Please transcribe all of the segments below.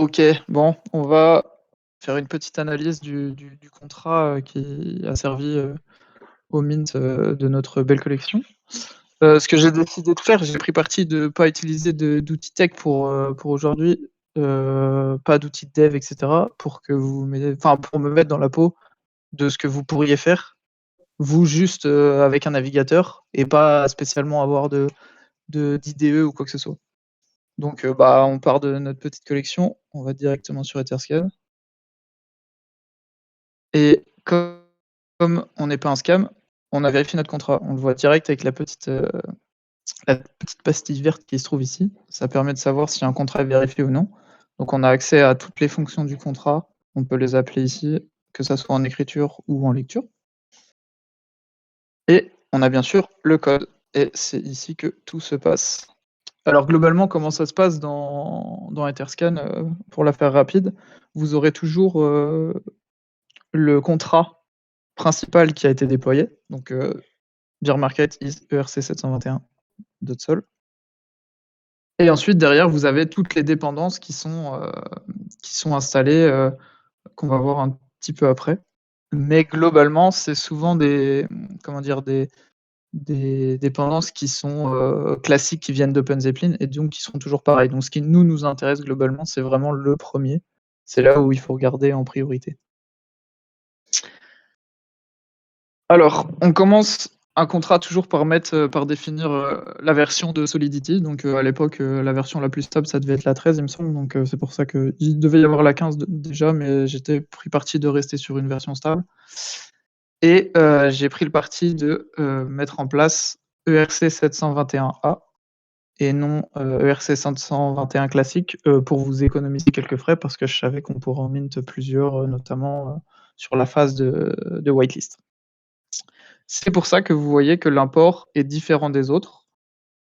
OK, bon, on va faire une petite analyse du contrat, qui a servi, au mint, de notre belle collection. Ce que j'ai décidé de faire, j'ai pris parti de pas utiliser d'outils tech pour aujourd'hui, pas d'outils de dev et cetera, pour me mettre dans la peau de ce que vous pourriez faire, vous, juste, avec un navigateur et pas spécialement avoir d'IDE ou quoi que ce soit. Donc, on part de notre petite collection, on va directement sur Etherscan et comme on n'est pas un scam, on a vérifié notre contrat. On le voit direct avec la petite pastille verte qui se trouve ici. Ça permet de savoir si un contrat est vérifié ou non. Donc on a accès à toutes les fonctions du contrat, on peut les appeler ici, que ça soit en écriture ou en lecture et on a bien sûr le code et c'est ici que tout se passe. Alors globalement, comment ça se passe dans Etherscan, pour la faire rapide? Vous aurez toujours, le contrat principal qui a été déployé, donc bear market is ERC 721.sol et ensuite derrière vous avez toutes les dépendances qui sont installées, qu'on va voir un petit peu après. Mais globalement, c'est souvent comment dire? Des dépendances qui sont, classiques, qui viennent d'OpenZeppelin et donc qui seront toujours pareilles. Donc ce qui nous intéresse globalement, c'est vraiment le premier. C'est là où il faut regarder en priorité. Alors, on commence un contrat toujours par définir, la version de Solidity. Donc, à l'époque, la version la plus stable, ça devait être la 13, il me semble. Donc, c'est pour ça qu'il devait y avoir la 15 déjà, mais j'étais pris parti de rester sur une version stable. Et j'ai pris le parti de mettre en place ERC 721A et non ERC 521 classique pour vous économiser quelques frais parce que je savais qu'on pourrait en mint plusieurs, notamment sur la phase de whitelist. C'est pour ça que vous voyez que l'import est différent des autres.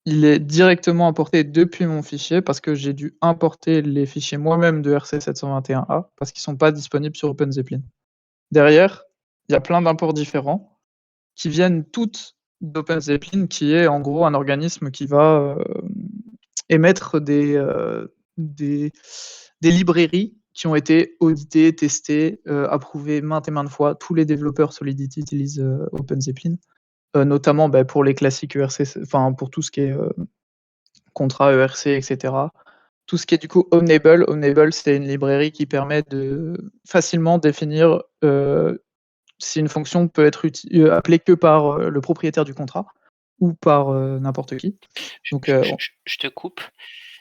Il est directement importé depuis mon fichier parce que j'ai dû importer les fichiers moi-même de ERC721A parce qu'ils ne sont pas disponibles sur OpenZeppelin. Derrière, il y a plein d'imports différents qui viennent toutes d'OpenZeppelin, qui est en gros un organisme qui va émettre des librairies qui ont été auditées, testées, approuvées maintes et maintes fois. Tous les développeurs Solidity utilisent OpenZeppelin, notamment pour les classiques ERC, enfin pour tout ce qui est contrat ERC, etc. Tout ce qui est du coup Omnable. Omnable, c'est une librairie qui permet de facilement définir si une fonction peut être appelée que par le propriétaire du contrat ou par n'importe qui. Donc, Je te coupe.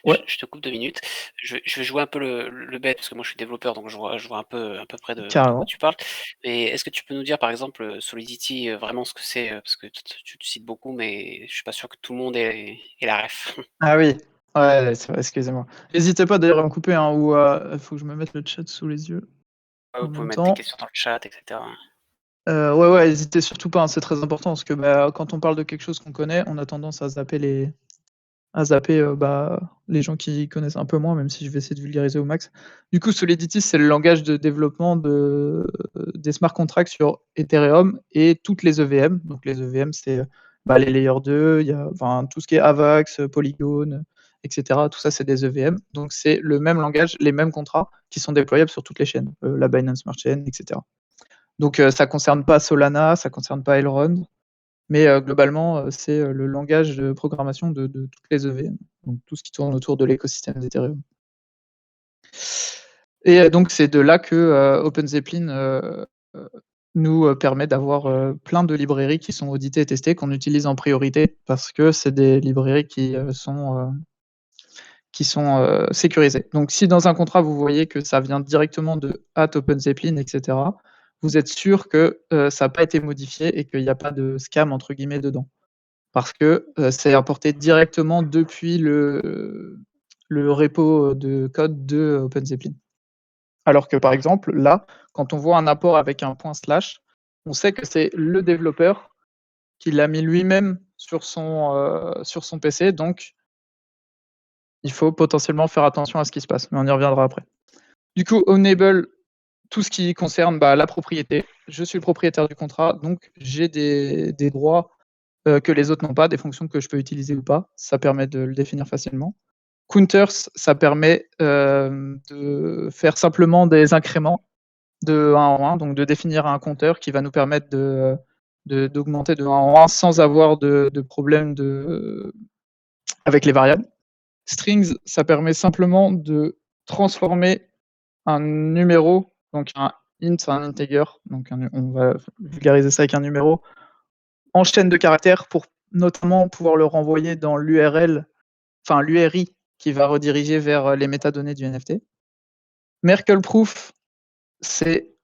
ouais, Je te coupe 2 minutes. Je vais jouer un peu le bête parce que moi je suis développeur donc je vois un peu à peu près de quoi carrément. tu parles. Mais est-ce que tu peux nous dire par exemple, Solidity, vraiment ce que c'est? Parce que tu cites beaucoup, mais je suis pas sûr que tout le monde ait la ref. Ah oui, ouais, c'est vrai, excusez-moi. N'hésitez pas d'ailleurs à me couper, hein, ou faut que je me mette le chat sous les yeux Ouais, en vous pouvez même mettre des temps. questions dans le chat et cetera. Ouais, hésitez surtout pas, hein, c'est très important parce que, quand on parle de quelque chose qu'on connaît, on a tendance à zapper, les gens qui connaissent un peu moins, même si je vais essayer de vulgariser au max. Du coup, Solidity, c'est le langage de développement des smart contracts sur Ethereum et toutes les EVM. Donc les EVM, c'est, les Layer 2, il y a enfin tout ce qui est AVAX, Polygon, et cetera. Tout ça, c'est des EVM. Donc c'est le même langage, les mêmes contrats qui sont déployables sur toutes les chaînes, la Binance Smart Chain, et cetera. Donc ça concerne pas Solana, ça concerne pas Elrond, mais globalement, c'est le langage de programmation de toutes les EVM, donc tout ce qui tourne autour de l'écosystème d'Ethereum. Et donc c'est de là que OpenZeppelin nous permet d'avoir plein de librairies qui sont auditées et testées, qu'on utilise en priorité parce que c'est des librairies qui sont sécurisées. Donc si dans un contrat, vous voyez que ça vient directement de @OpenZeppelin et cetera, vous êtes sûr que ça n'a pas été modifié et qu'il n'y a pas de «scam» entre guillemets dedans. Parce que, c'est importé directement depuis le repo de code de OpenZeppelin. Alors que, par exemple, là, quand on voit un apport avec un point slash, on sait que c'est le développeur qui l'a mis lui-même sur son PC, donc il faut potentiellement faire attention à ce qui se passe, mais on y reviendra après. Du coup, Ownable, tout ce qui concerne, la propriété. Je suis le propriétaire du contrat, donc j'ai des droits que les autres n'ont pas, des fonctions que je peux utiliser ou pas. Ça permet de le définir facilement. Counters, ça permet de faire simplement des incréments de 1 en 1, donc de définir un compteur qui va nous permettre d'augmenter de 1 en 1 sans avoir de problème avec les variables. Strings, ça permet simplement de transformer un numéro, donc un int, un integer, donc on va vulgariser ça avec un numéro, en chaîne de caractères pour notamment pouvoir le renvoyer dans l'URL, enfin l'URI qui va rediriger vers les métadonnées du NFT. Merkle Proof, c'est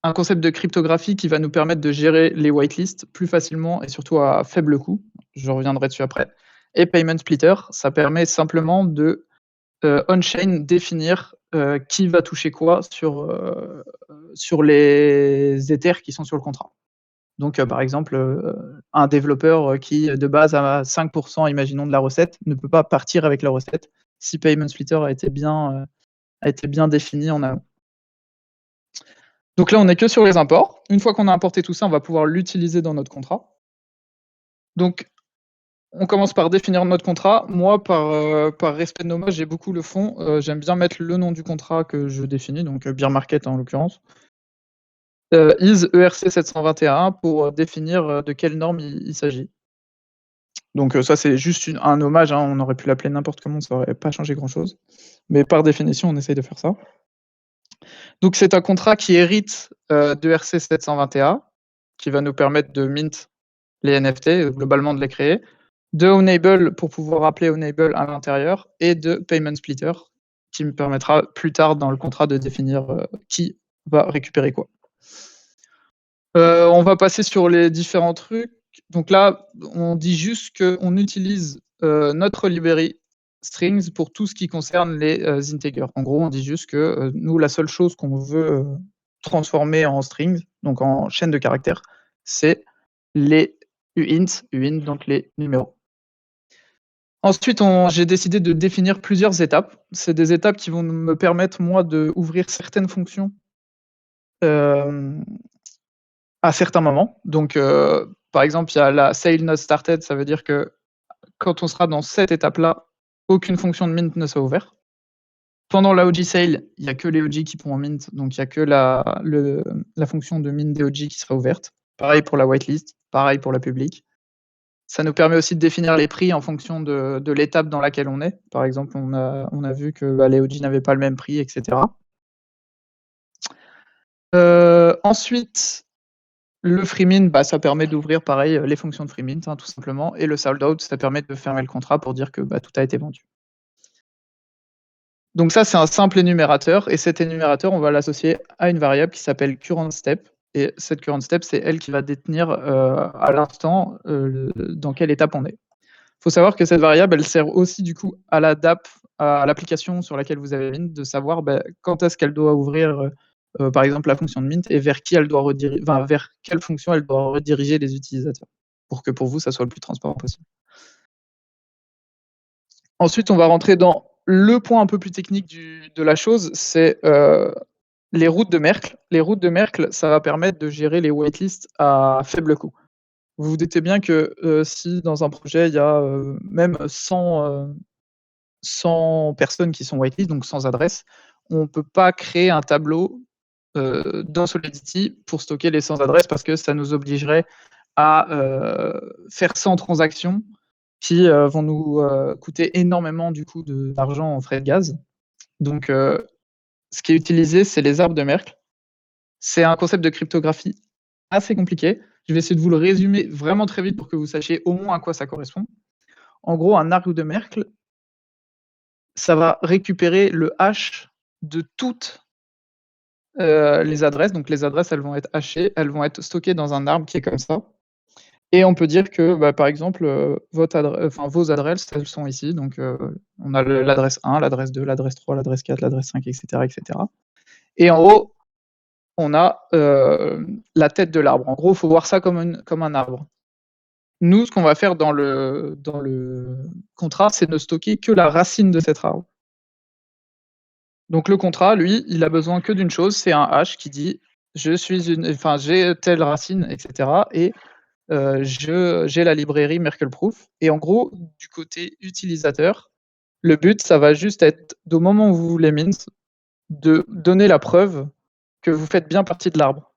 un concept de cryptographie qui va nous permettre de gérer les whitelists plus facilement et surtout à faible coût. Je reviendrai dessus après. Et Payment Splitter, ça permet simplement de on-chain définir qui va toucher quoi sur les Ethers qui sont sur le contrat. Donc, par exemple, un développeur qui, de base, a 5%, imaginons, de la recette, ne peut pas partir avec la recette si Payment Splitter a été bien défini en amont. Donc là, on n'est que sur les imports. Une fois qu'on a importé tout ça, on va pouvoir l'utiliser dans notre contrat. Donc, on commence par définir notre contrat. Moi, par respect de nos mots, j'ai beaucoup le fond. J'aime bien mettre le nom du contrat que je définis, donc beer market en l'occurrence. Is ERC 721 pour définir de quelle norme il s'agit. Donc ça, c'est juste un hommage, hein, on aurait pu l'appeler n'importe comment, ça n'aurait pas changé grand-chose. Mais par définition, on essaye de faire ça. Donc c'est un contrat qui hérite de ERC 721, qui va nous permettre de mint les NFT, globalement de les créer, de Ownable pour pouvoir appeler Ownable à l'intérieur, et de Payment Splitter, qui me permettra plus tard dans le contrat de définir qui va récupérer quoi. On va passer sur les différents trucs. Donc là, on dit juste qu'on utilise notre librairie strings pour tout ce qui concerne les integers. En gros, on dit juste que nous, la seule chose qu'on veut transformer en strings, donc en chaîne de caractères, c'est les uint, donc les numéros. Ensuite, j'ai décidé de définir plusieurs étapes. C'est des étapes qui vont me permettre, moi, d'ouvrir certaines fonctions à certains moments. Donc, par exemple, il y a la sale not started, ça veut dire que quand on sera dans cette étape-là, aucune fonction de mint ne sera ouverte. Pendant la OG sale, il n'y a que les OG qui pourront mint, donc il n'y a que la fonction de mint des OG qui sera ouverte. Pareil pour la whitelist, pareil pour la public. Ça nous permet aussi de définir les prix en fonction de l'étape dans laquelle on est. Par exemple, on a vu que les OG n'avaient pas le même prix, etc. Ensuite, le free mint, ça permet d'ouvrir pareil les fonctions de free mint, hein, tout simplement. Et le sold out, ça permet de fermer le contrat pour dire que tout a été vendu. Donc ça, c'est un simple énumérateur. Et cet énumérateur, on va l'associer à une variable qui s'appelle current step. Et cette current step, c'est elle qui va détenir à l'instant dans quelle étape on est. Il faut savoir que cette variable, elle sert aussi du coup à la DApp, à l'application sur laquelle vous avez mint, de savoir quand est-ce qu'elle doit ouvrir, par exemple, la fonction de mint et vers qui elle doit vers quelle fonction elle doit rediriger les utilisateurs, pour que pour vous, ça soit le plus transparent possible. Ensuite, on va rentrer dans le point un peu plus technique de la chose, c'est les routes de Merkle. Les routes de Merkle, ça va permettre de gérer les waitlists à faible coût. Vous vous doutez bien que si dans un projet, il y a même 100 personnes qui sont whitelist, donc sans adresse, on ne peut pas créer un tableau dans Solidity pour stocker les 100 adresses parce que ça nous obligerait à faire 100 transactions qui vont nous coûter énormément du coup d'argent en frais de gaz. Donc, ce qui est utilisé, c'est les arbres de Merkle. C'est un concept de cryptographie assez compliqué. Je vais essayer de vous le résumer vraiment très vite pour que vous sachiez au moins à quoi ça correspond. En gros, un arbre de Merkle, ça va récupérer le hash de toutes les adresses. Donc les adresses, elles vont être hachées, elles vont être stockées dans un arbre qui est comme ça. Et on peut dire que, par exemple, vos adresses, elles sont ici. Donc on a l'adresse 1, l'adresse 2, l'adresse 3, l'adresse 4, l'adresse 5, etc. Et en haut, on a la tête de l'arbre. En gros, il faut voir ça comme un arbre. Nous, ce qu'on va faire dans le contrat, c'est ne stocker que la racine de cet arbre. Donc le contrat, lui, il a besoin que d'une chose, c'est un hash qui dit j'ai telle racine, etc. Et j'ai la librairie Merkle Proof. Et en gros, du côté utilisateur, Le but, ça va juste être, au moment où vous les mint, de donner la preuve que vous faites bien partie de l'arbre.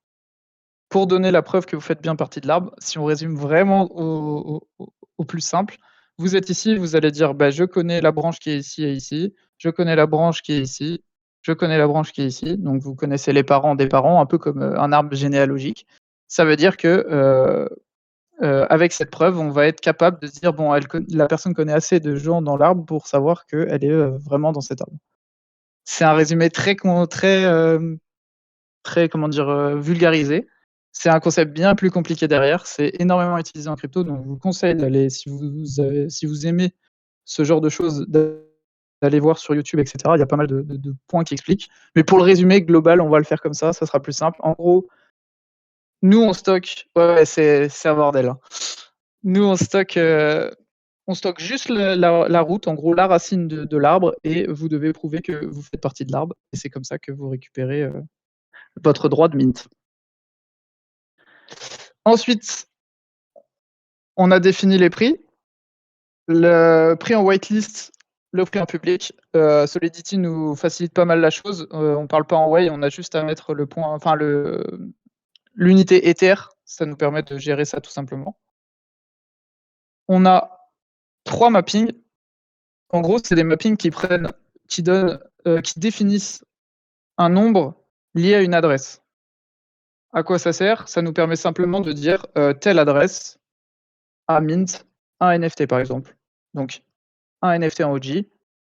Pour donner la preuve que vous faites bien partie de l'arbre, si on résume vraiment au plus simple, vous êtes ici, vous allez dire: «Bah, je connais la branche qui est ici et ici, je connais la branche qui est ici, je connais la branche qui est ici». Donc vous connaissez les parents des parents, un peu comme, un arbre généalogique. Ça veut dire que, avec cette preuve, on va être capable de se dire: «Bon, la personne connaît assez de gens dans l'arbre pour savoir qu'elle est, vraiment dans cet arbre». C'est un résumé très, comment dire, vulgarisé. C'est un concept bien plus compliqué derrière. C'est énormément utilisé en crypto, donc je vous conseille d'aller, si vous aimez ce genre de choses, d'aller voir sur YouTube et cetera. Il y a pas mal de points qui expliquent. Mais pour le résumé global, on va le faire comme ça sera plus simple. En gros, nous on stocke, ouais, ouais, c'est un bordel, hein. Nous on stocke juste la route, en gros la racine de l'arbre, et vous devez prouver que vous faites partie de l'arbre, et c'est comme ça que vous récupérez, votre droit de mint. Ensuite, on a défini les prix. Le prix en whitelist, le prix en public. Solidity nous facilite pas mal la chose. On parle pas en whey, on a juste à mettre l'unité Ether. Ça nous permet de gérer ça tout simplement. On a 3 mappings. En gros, c'est des mappings qui définissent un nombre lié à une adresse. À quoi ça sert? Ça nous permet simplement de dire, telle adresse a mint un NFT par exemple. Donc un NFT en OG.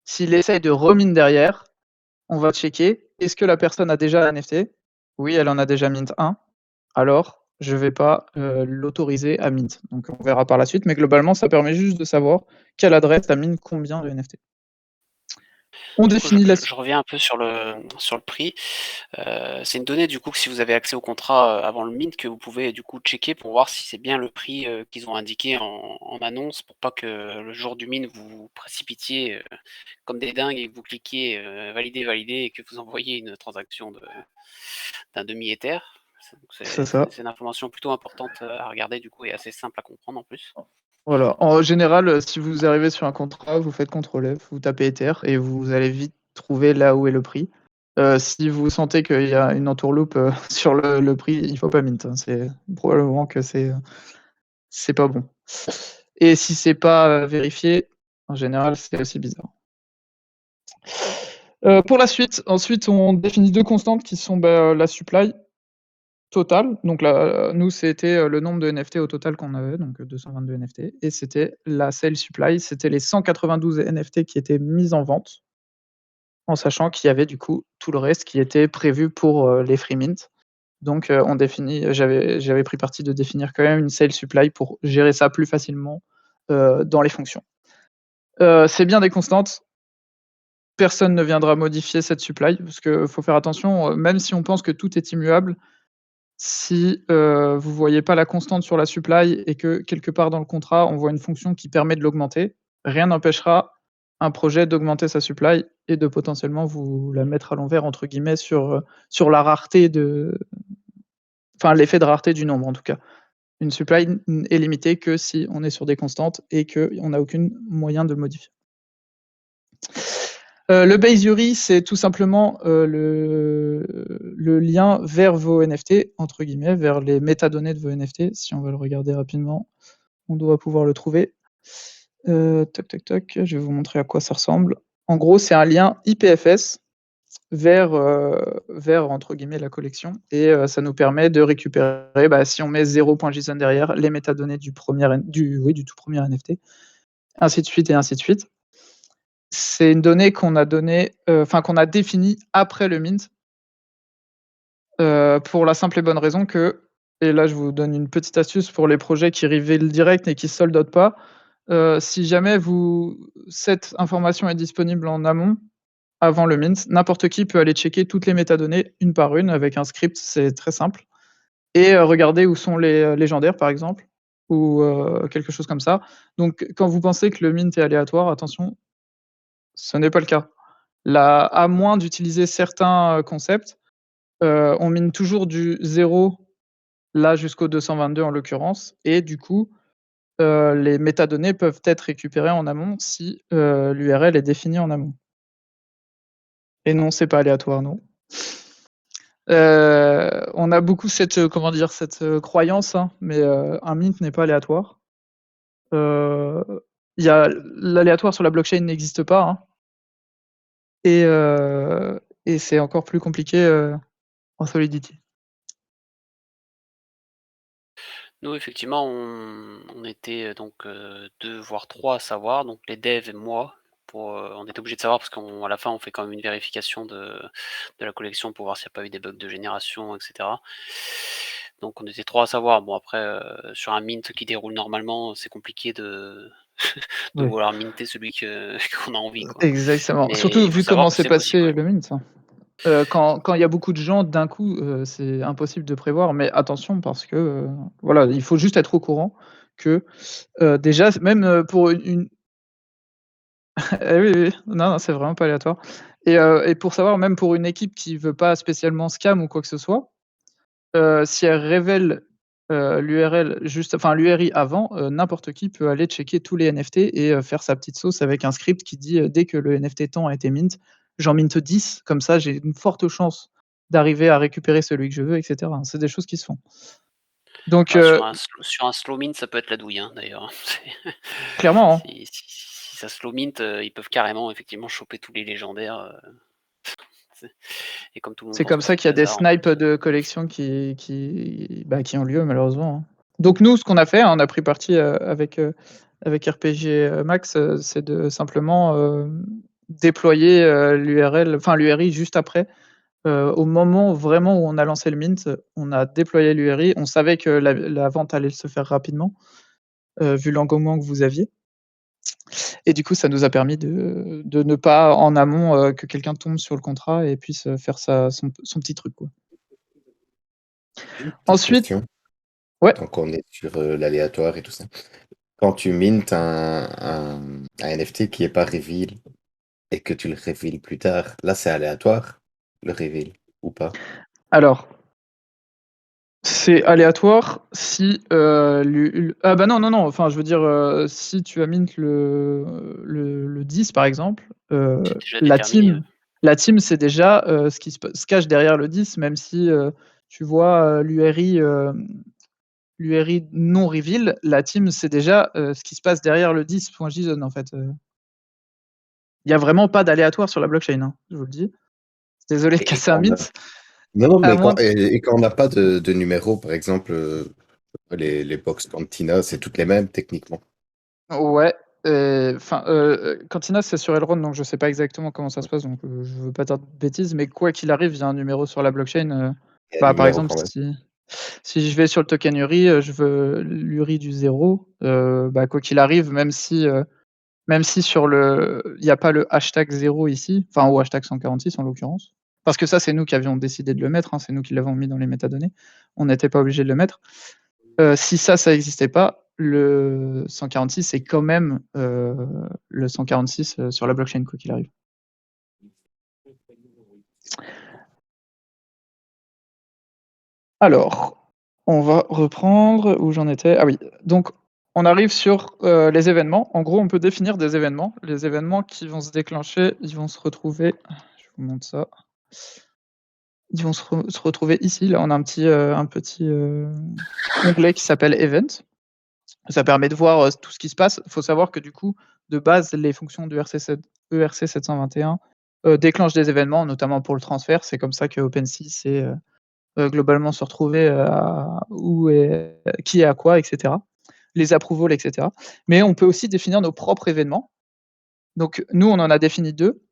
S'il essaye de remine derrière, on va checker, est-ce que la personne a déjà un NFT? Oui, elle en a déjà mint un. Alors je vais pas, l'autoriser à mint. Donc on verra par la suite, mais globalement, ça permet juste de savoir quelle adresse a mint combien de NFT. On Du coup, définit la je reviens un peu sur le prix. C'est une donnée du coup que si vous avez accès au contrat, avant le mint, que vous pouvez du coup checker pour voir si c'est bien le prix, qu'ils ont indiqué en annonce, pour pas que le jour du mint vous vous précipitiez, comme des dingues et que vous cliquiez, valider, valider, et que vous envoyez une transaction d'un demi Ether. C'est ça. C'est une information plutôt importante, à regarder du coup, et assez simple à comprendre en plus. Voilà. En général, si vous arrivez sur un contrat, vous faites CTRL F, vous tapez Ether et vous allez vite trouver là où est le prix. Si vous sentez qu'il y a une entourloupe, sur le prix, il faut pas mint, hein. C'est probablement que c'est pas bon. Et si c'est pas, vérifié, en général, c'est aussi bizarre. Pour la suite, ensuite, on définit 2 constantes qui sont, la supply totale. Donc là, nous, c'était, le nombre de NFT au total qu'on avait, donc 222 NFT, et c'était la sale supply, c'était les 192 NFT qui étaient mis en vente, en sachant qu'il y avait du coup tout le reste qui était prévu pour, les free mint. Donc on définit, j'avais pris parti de définir quand même une sale supply pour gérer ça plus facilement, dans les fonctions. C'est bien des constantes. Personne ne viendra modifier cette supply, parce qu'il faut faire attention, même si on pense que tout est immuable, si, vous voyez pas la constante sur la supply et que quelque part dans le contrat, on voit une fonction qui permet de l'augmenter, rien n'empêchera un projet d'augmenter sa supply et de potentiellement vous la mettre «à l'envers» entre guillemets sur la rareté l'effet de rareté du nombre en tout cas. Une supply est limitée que si on est sur des constantes et qu'on n'a aucun moyen de le modifier. Le base URI, c'est tout simplement, le lien vers vos NFT, entre guillemets, vers les métadonnées de vos NFT. Si on veut le regarder rapidement, on doit pouvoir le trouver. Toc, toc, toc, je vais vous montrer à quoi ça ressemble. En gros, c'est un lien IPFS vers entre guillemets «la collection», et ça nous permet de récupérer, si on met 0.json derrière, les métadonnées du tout premier NFT, ainsi de suite et ainsi de suite. C'est une donnée qu'on a qu'on a définie après le mint, pour la simple et bonne raison que, et là je vous donne une petite astuce pour les projets qui reveal direct et qui sold out pas, si jamais cette information est disponible en amont, avant le mint, n'importe qui peut aller checker toutes les métadonnées une par une avec un script, c'est très simple, et regarder où sont les, légendaires par exemple, ou quelque chose comme ça. Donc quand vous pensez que le mint est aléatoire, attention, ce n'est pas le cas. Là, à moins d'utiliser certains, concepts, on mine toujours du 0 là jusqu'au 222 en l'occurrence, et du coup, les métadonnées peuvent être récupérées en amont si, l'URL est définie en amont. Et non, c'est pas aléatoire, non. On a beaucoup cette, comment dire? Cette, croyance, hein, mais, un mint n'est pas aléatoire. Heu, il y a l'aléatoire sur la blockchain n'existe pas, hein, et c'est encore plus compliqué, en Solidity. Nous, effectivement, on était, donc 2 voire 3 à savoir, donc les devs et moi pour, on était obligés de savoir parce qu'à la fin, on fait quand même une vérification de la collection pour voir s'il y a pas eu des bugs de génération et cetera. Donc on était 3 à savoir. Bon après, sur un mint qui déroule normalement, c'est compliqué de de Oui. vouloir minter celui qu'on a envie, quoi. Exactement. Mais Surtout il faut vu savoir comment que s'est c'est possible, passé ouais. le mint, hein. Quand il y a beaucoup de gens d'un coup, c'est impossible de prévoir, mais attention parce que, voilà, il faut juste être au courant que, déjà même, pour une oui, oui, oui. Non, non, c'est vraiment pas aléatoire et pour savoir même pour une équipe qui veut pas spécialement scam ou quoi que ce soit, si elle révèle, l'URL juste enfin l'URI avant, n'importe qui peut aller checker tous les NFT et faire sa petite sauce avec un script qui dit, «Dès que le NFT tant a été mint, j'en mint 10, comme ça j'ai une forte chance d'arriver à récupérer celui que je veux» et cetera. C'est des choses qui se font. Donc Bah, sur un slow mint, ça peut être la douille, hein, d'ailleurs, clairement, hein, si ça slow mint, ils peuvent carrément effectivement choper tous les légendaires, c'est et comme tout le monde c'est pense comme que ça c'est qu'il y du a des hasard, en fait. snipes de collections qui ont lieu malheureusement, hein. Donc nous, ce qu'on a fait, on a pris parti, avec RPG, Max, c'est de simplement, déployer, l'URL enfin l'URI juste après, au moment vraiment où on a lancé le mint, on a déployé l'URI. On savait que la vente allait se faire rapidement, vu l'engouement que vous aviez et du coup, ça nous a permis de ne pas en amont, que quelqu'un tombe sur le contrat et puisse, faire son petit truc, quoi. Une petite Ensuite question, ouais, tant qu'on est sur l'aléatoire et tout ça. Quand tu mintes un NFT qui est pas reveal et que tu le reveal plus tard, là c'est aléatoire, le reveal, ou pas? alors c'est aléatoire si, ah bah, non, non, non, enfin je veux dire, si tu as mint le 10 par exemple, C'est déjà la déterminé, team ouais. la team sait déjà, ce qui se cache derrière le 10 même si, tu vois, l'URI non reveal, la team sait déjà, ce qui se passe derrière le 10.json en fait, il y a vraiment pas d'aléatoire sur la blockchain, hein, je vous le dis. Désolé de Et casser un quand on a... mythe, Non, non, à mais moins et quand on n'a pas de numéro, par exemple, les box Cantina, c'est toutes les mêmes techniquement. ouais, enfin, Cantina, c'est sur Elrond, donc je sais pas exactement comment ça se passe, donc je veux pas dire de bêtises, mais quoi qu'il arrive, il y a un numéro sur la blockchain, Il y a un bah, par numéro exemple, quand même. si je vais sur le token URI, je veux l'URI du 0, bah, quoi qu'il arrive, même si sur il y a pas le hashtag 0 ici, enfin, ou hashtag 146 en l'occurrence, parce que ça, c'est nous qui avions décidé de le mettre, hein, c'est nous qui l'avons mis dans les métadonnées. On n'était pas obligé de le mettre. Si ça existait pas, le 146 est quand même, le 146, sur la blockchain, quoi qu'il arrive. Alors, on va reprendre où j'en étais. Ah oui, donc on arrive sur, les événements. En gros, on peut définir des événements. Les événements qui vont se déclencher, ils vont se retrouver je vous montre ça. Ils vont se retrouver ici. Là, on a un petit, onglet qui s'appelle Event. Ça permet de voir, tout ce qui se passe. Il faut savoir que du coup, de base, les fonctions du ERC 721, déclenchent des événements, notamment pour le transfert. C'est comme ça que OpenSea sait, globalement se retrouver, à où est qui est à quoi et cetera. Les approvals et cetera. Mais on peut aussi définir nos propres événements. Donc nous, on en a défini 2.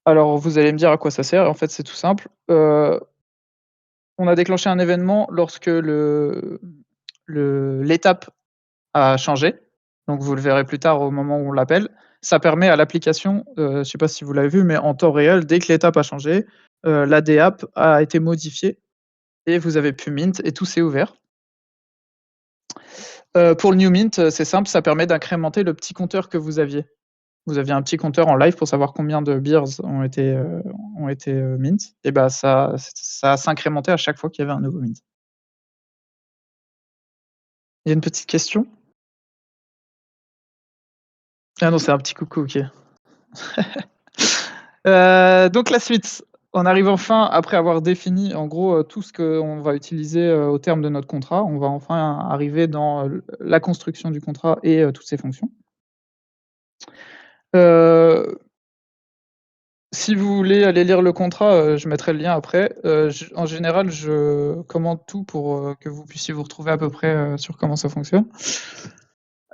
Alors vous allez me dire à quoi ça sert. En fait, c'est tout simple. On a déclenché un événement lorsque l'étape a changé, donc vous le verrez plus tard au moment où on l'appelle. Ça permet à l'application, je ne sais pas si vous l'avez vu, mais en temps réel, dès que l'étape a changé, l'AD app a été modifiée et vous avez pu mint et tout s'est ouvert. Pour le new mint, c'est simple, ça permet d'incrémenter le petit compteur que vous aviez. Vous aviez un petit compteur en live pour savoir combien de beers ont été mint et bah, ça s'incrémentait à chaque fois qu'il y avait un nouveau mint. Il y a une petite question? Ah non, c'est un petit coucou, ok. Donc la suite, on arrive enfin, après avoir défini en gros tout ce qu'on va utiliser au terme de notre contrat, on va enfin arriver dans la construction du contrat et toutes ses fonctions. Euh, Si vous voulez aller lire le contrat, je mettrai le lien après. En général, je commande tout pour que vous puissiez vous retrouver à peu près sur comment ça fonctionne.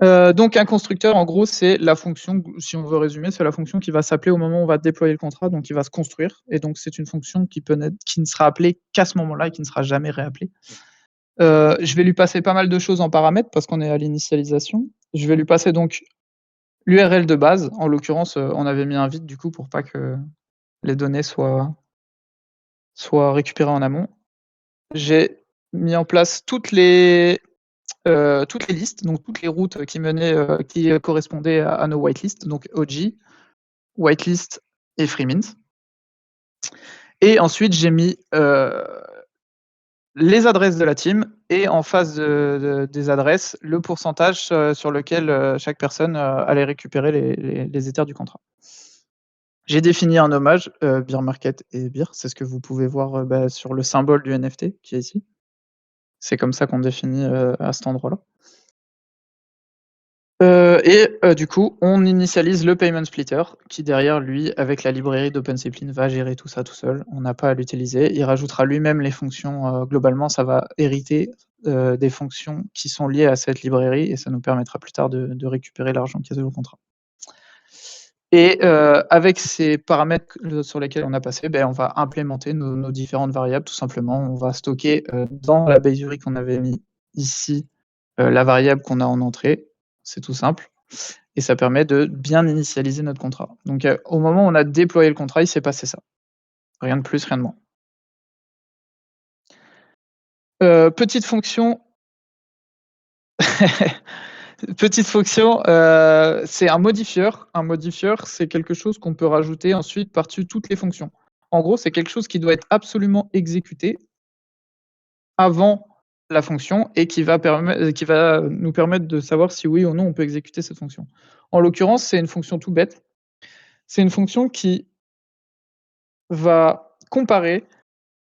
Donc un constructeur, en gros, c'est la fonction, si on veut résumer, c'est la fonction qui va s'appeler au moment où on va déployer le contrat, donc qui va se construire. Et donc c'est une fonction qui ne sera appelée qu'à ce moment-là et qui ne sera jamais réappelée. Je vais lui passer pas mal de choses en paramètres parce qu'on est à l'initialisation. Je vais lui passer donc l'URL de base. En l'occurrence, on avait mis un vide du coup pour pas que les données soient récupérées en amont. J'ai mis en place toutes les listes, donc toutes les routes qui menaient, qui correspondaient à nos whitelists, donc OG, whitelist et freemint. Et ensuite, j'ai mis les adresses de la team et en face des adresses, le pourcentage sur lequel chaque personne allait récupérer les Ethers du contrat. J'ai défini un hommage, beer market et beer, c'est ce que vous pouvez voir sur le symbole du NFT qui est ici. C'est comme ça qu'on définit à cet endroit-là. Du coup, on initialise le payment splitter qui derrière lui, avec la librairie d'OpenZeppelin, va gérer tout ça tout seul. On n'a pas à l'utiliser. Il rajoutera lui-même les fonctions. Globalement, ça va hériter des fonctions qui sont liées à cette librairie et ça nous permettra plus tard de récupérer l'argent qui est sur le contrat. Et avec ces paramètres sur lesquels on a passé, on va implémenter nos différentes variables tout simplement. On va stocker dans la base URI qu'on avait mis ici la variable qu'on a en entrée. C'est tout simple. Et ça permet de bien initialiser notre contrat. Donc au moment où on a déployé le contrat, il s'est passé ça. Rien de plus, rien de moins. Petite fonction. Petite fonction, c'est un modifieur. Un modifieur, c'est quelque chose qu'on peut rajouter ensuite par-dessus toutes les fonctions. En gros, c'est quelque chose qui doit être absolument exécuté avant la fonction et qui va nous permettre de savoir si oui ou non on peut exécuter cette fonction. En l'occurrence, c'est une fonction tout bête. C'est une fonction qui va comparer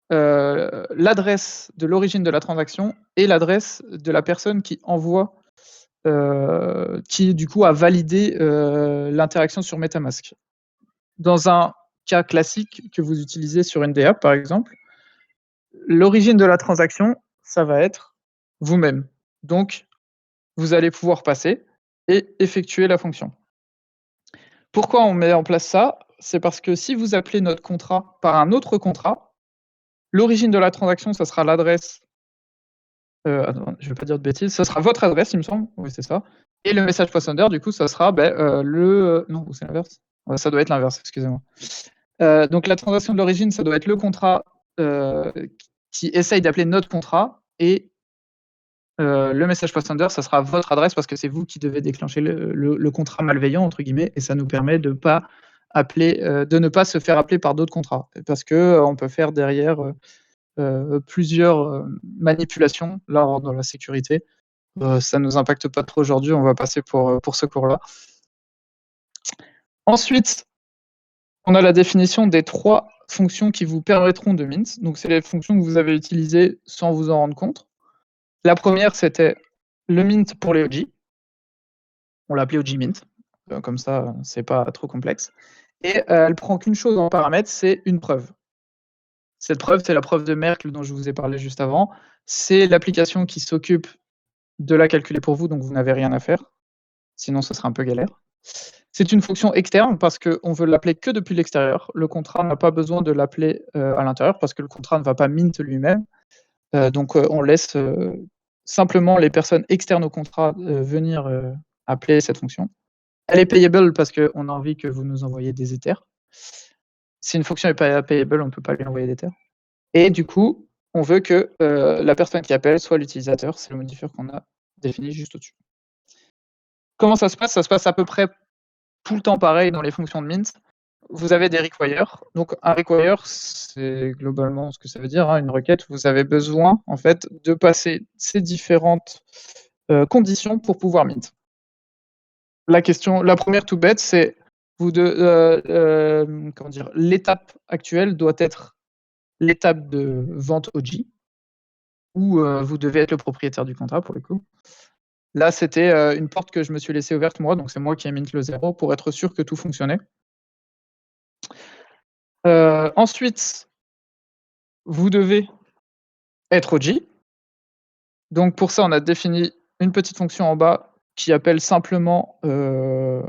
l'adresse de l'origine de la transaction et l'adresse de la personne qui envoie, qui du coup a validé l'interaction sur MetaMask. Dans un cas classique que vous utilisez sur une DApp par exemple, l'origine de la transaction, ça va être vous-même. Donc, vous allez pouvoir passer et effectuer la fonction. Pourquoi on met en place ça? C'est parce que si vous appelez notre contrat par un autre contrat, l'origine de la transaction, ça sera l'adresse. Attends, je ne vais pas dire de bêtises. Ça sera votre adresse, il me semble. Oui, c'est ça. Et le message post-sender, du coup, ça sera non, c'est l'inverse. Ouais, ça doit être l'inverse, excusez-moi. Donc la transaction de l'origine, ça doit être le contrat qui essaye d'appeler notre contrat et le message post-sender, ça sera votre adresse parce que c'est vous qui devez déclencher le contrat malveillant, entre guillemets, et ça nous permet de ne pas se faire appeler par d'autres contrats. Parce qu'on peut faire derrière plusieurs manipulations là, dans la sécurité. Ça ne nous impacte pas trop aujourd'hui, on va passer pour ce cours-là. Ensuite, on a la définition des 3 fonctions qui vous permettront de mint. Donc, c'est les fonctions que vous avez utilisées sans vous en rendre compte. La première, c'était le mint pour les OG. On l'a appelé OG mint. Comme ça, c'est pas trop complexe. Et elle prend qu'une chose en paramètre, c'est une preuve. Cette preuve, c'est la preuve de Merkle dont je vous ai parlé juste avant. C'est l'application qui s'occupe de la calculer pour vous, donc vous n'avez rien à faire. Sinon, ce sera un peu galère. C'est une fonction externe parce qu'on veut l'appeler que depuis l'extérieur. Le contrat n'a pas besoin de l'appeler à l'intérieur parce que le contrat ne va pas mint lui-même. Donc, on laisse simplement les personnes externes au contrat venir appeler cette fonction. Elle est payable parce qu'on a envie que vous nous envoyiez des Ethers. Si une fonction n'est pas payable, on ne peut pas lui envoyer d'Ethers. Et du coup, on veut que la personne qui appelle soit l'utilisateur. C'est le modifieur qu'on a défini juste au-dessus. Comment ça se passe? Ça se passe à peu près tout le temps pareil dans les fonctions de mint. Vous avez des requires. Donc un require, c'est globalement ce que ça veut dire, une requête. Vous avez besoin en fait de passer ces différentes conditions pour pouvoir mint. La première tout bête, c'est comment dire, l'étape actuelle doit être l'étape de vente OG, où vous devez être le propriétaire du contrat pour le coup. Là, c'était une porte que je me suis laissée ouverte moi, donc c'est moi qui ai mint le 0 pour être sûr que tout fonctionnait. Ensuite, vous devez être OG. Donc pour ça, on a défini une petite fonction en bas qui appelle simplement les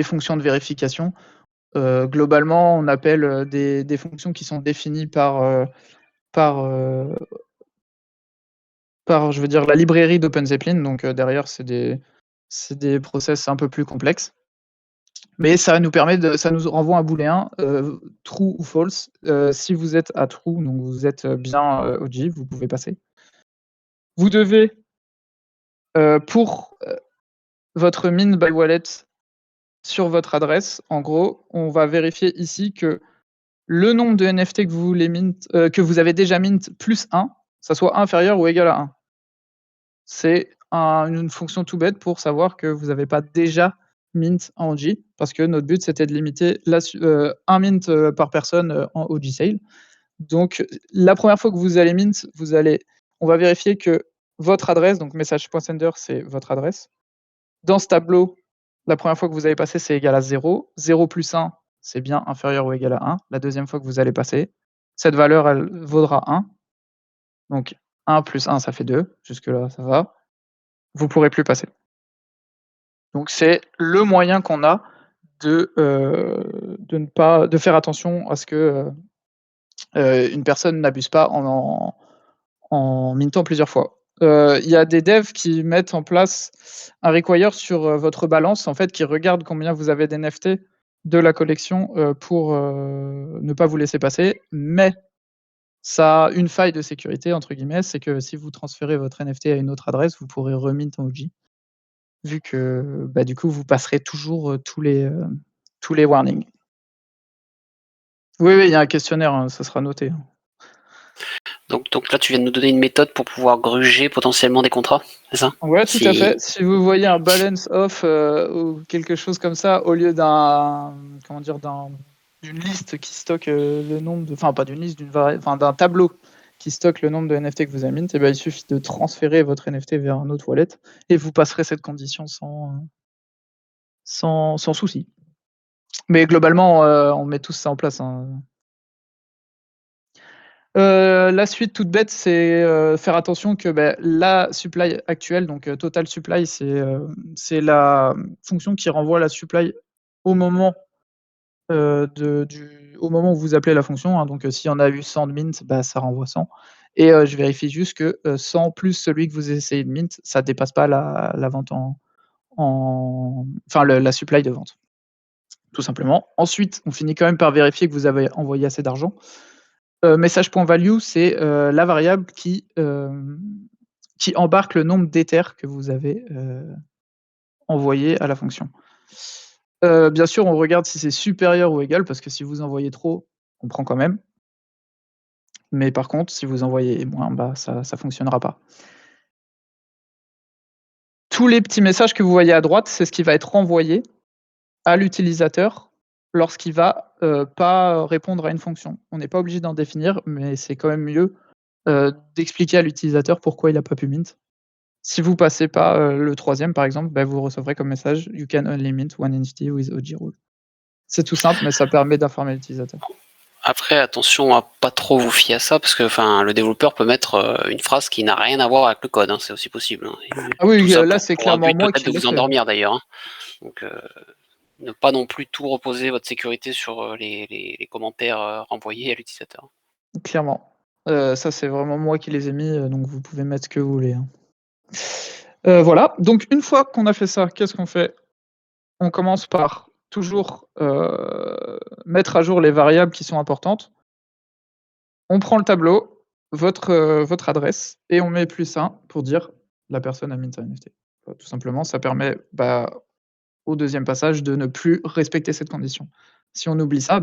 fonctions de vérification. Globalement, on appelle des fonctions qui sont définies par je veux dire, la librairie d'OpenZeppelin. Donc derrière, c'est des process un peu plus complexes. Mais ça nous renvoie un booléen, true ou false. Si vous êtes à true, donc vous êtes bien OG, vous pouvez passer. Vous devez, pour votre mint by wallet sur votre adresse, en gros, on va vérifier ici que le nombre de NFT que vous voulez mint, que vous avez déjà mint plus 1, ça soit inférieur ou égal à 1. C'est une fonction tout bête pour savoir que vous n'avez pas déjà mint en OG, parce que notre but c'était de limiter un mint par personne en OG sale. Donc la première fois que vous allez mint, on va vérifier que votre adresse, donc message.sender, c'est votre adresse. Dans ce tableau, la première fois que vous allez passer, c'est égal à 0. 0 plus 1, c'est bien inférieur ou égal à 1. La deuxième fois que vous allez passer, cette valeur, elle vaudra 1. Donc 1 plus 1, ça fait 2. Jusque-là, ça va. Vous pourrez plus passer. Donc c'est le moyen qu'on a de faire attention à ce que une personne n'abuse pas en mintant plusieurs fois. Il y a des devs qui mettent en place un require sur votre balance, en fait, qui regarde combien vous avez d'NFT de la collection pour ne pas vous laisser passer. Mais ça a une faille de sécurité, entre guillemets, c'est que si vous transférez votre NFT à une autre adresse, vous pourrez remint en OG. Vu que bah, du coup, vous passerez toujours tous les warnings. Oui, il y a un questionnaire, hein, ça sera noté. Donc là, tu viens de nous donner une méthode pour pouvoir gruger potentiellement des contrats, c'est ça? Ouais, tout à fait. Si vous voyez un balance off ou quelque chose comme ça, au lieu d'une liste qui stocke le nombre de, enfin pas d'une liste, d'un tableau qui stocke le nombre de NFT que vous avez mint, il suffit de transférer votre NFT vers un autre wallet et vous passerez cette condition sans souci. Mais globalement, on met tous ça en place, hein. La suite toute bête, c'est faire attention que la supply actuelle, donc total supply, c'est la fonction qui renvoie la supply au moment où vous appelez la fonction, hein. Donc s'il y en a eu 100 de mint, ça renvoie 100. Et je vérifie juste que 100 plus celui que vous essayez de mint, ça dépasse pas la vente la supply de vente, tout simplement. Ensuite, on finit quand même par vérifier que vous avez envoyé assez d'argent. Message.value, c'est la variable qui embarque le nombre d'éthers que vous avez envoyé à la fonction. Bien sûr, on regarde si c'est supérieur ou égal, parce que si vous envoyez trop, on prend quand même. Mais par contre, si vous envoyez moins, ça ne fonctionnera pas. Tous les petits messages que vous voyez à droite, c'est ce qui va être renvoyé à l'utilisateur lorsqu'il va pas répondre à une fonction. On n'est pas obligé d'en définir, mais c'est quand même mieux d'expliquer à l'utilisateur pourquoi il n'a pas pu mint. Si vous passez pas le troisième, par exemple, vous recevrez comme message You can only mint one entity with OG rule. C'est tout simple, mais ça permet d'informer l'utilisateur. Après, attention à pas trop vous fier à ça, parce que le développeur peut mettre une phrase qui n'a rien à voir avec le code, hein, c'est aussi possible. Hein. Ah oui, là c'est clairement moi qui de vous endormir d'ailleurs. Hein. Donc ne pas non plus tout reposer votre sécurité sur les commentaires renvoyés à l'utilisateur. Clairement. Ça c'est vraiment moi qui les ai mis, donc vous pouvez mettre ce que vous voulez. Hein. Voilà, donc une fois qu'on a fait ça, qu'est-ce qu'on fait? On commence par toujours mettre à jour les variables qui sont importantes. On prend le tableau, votre adresse, et on met +1 pour dire la personne a mint un NFT. Tout simplement, ça permet au deuxième passage de ne plus respecter cette condition. Si on oublie ça,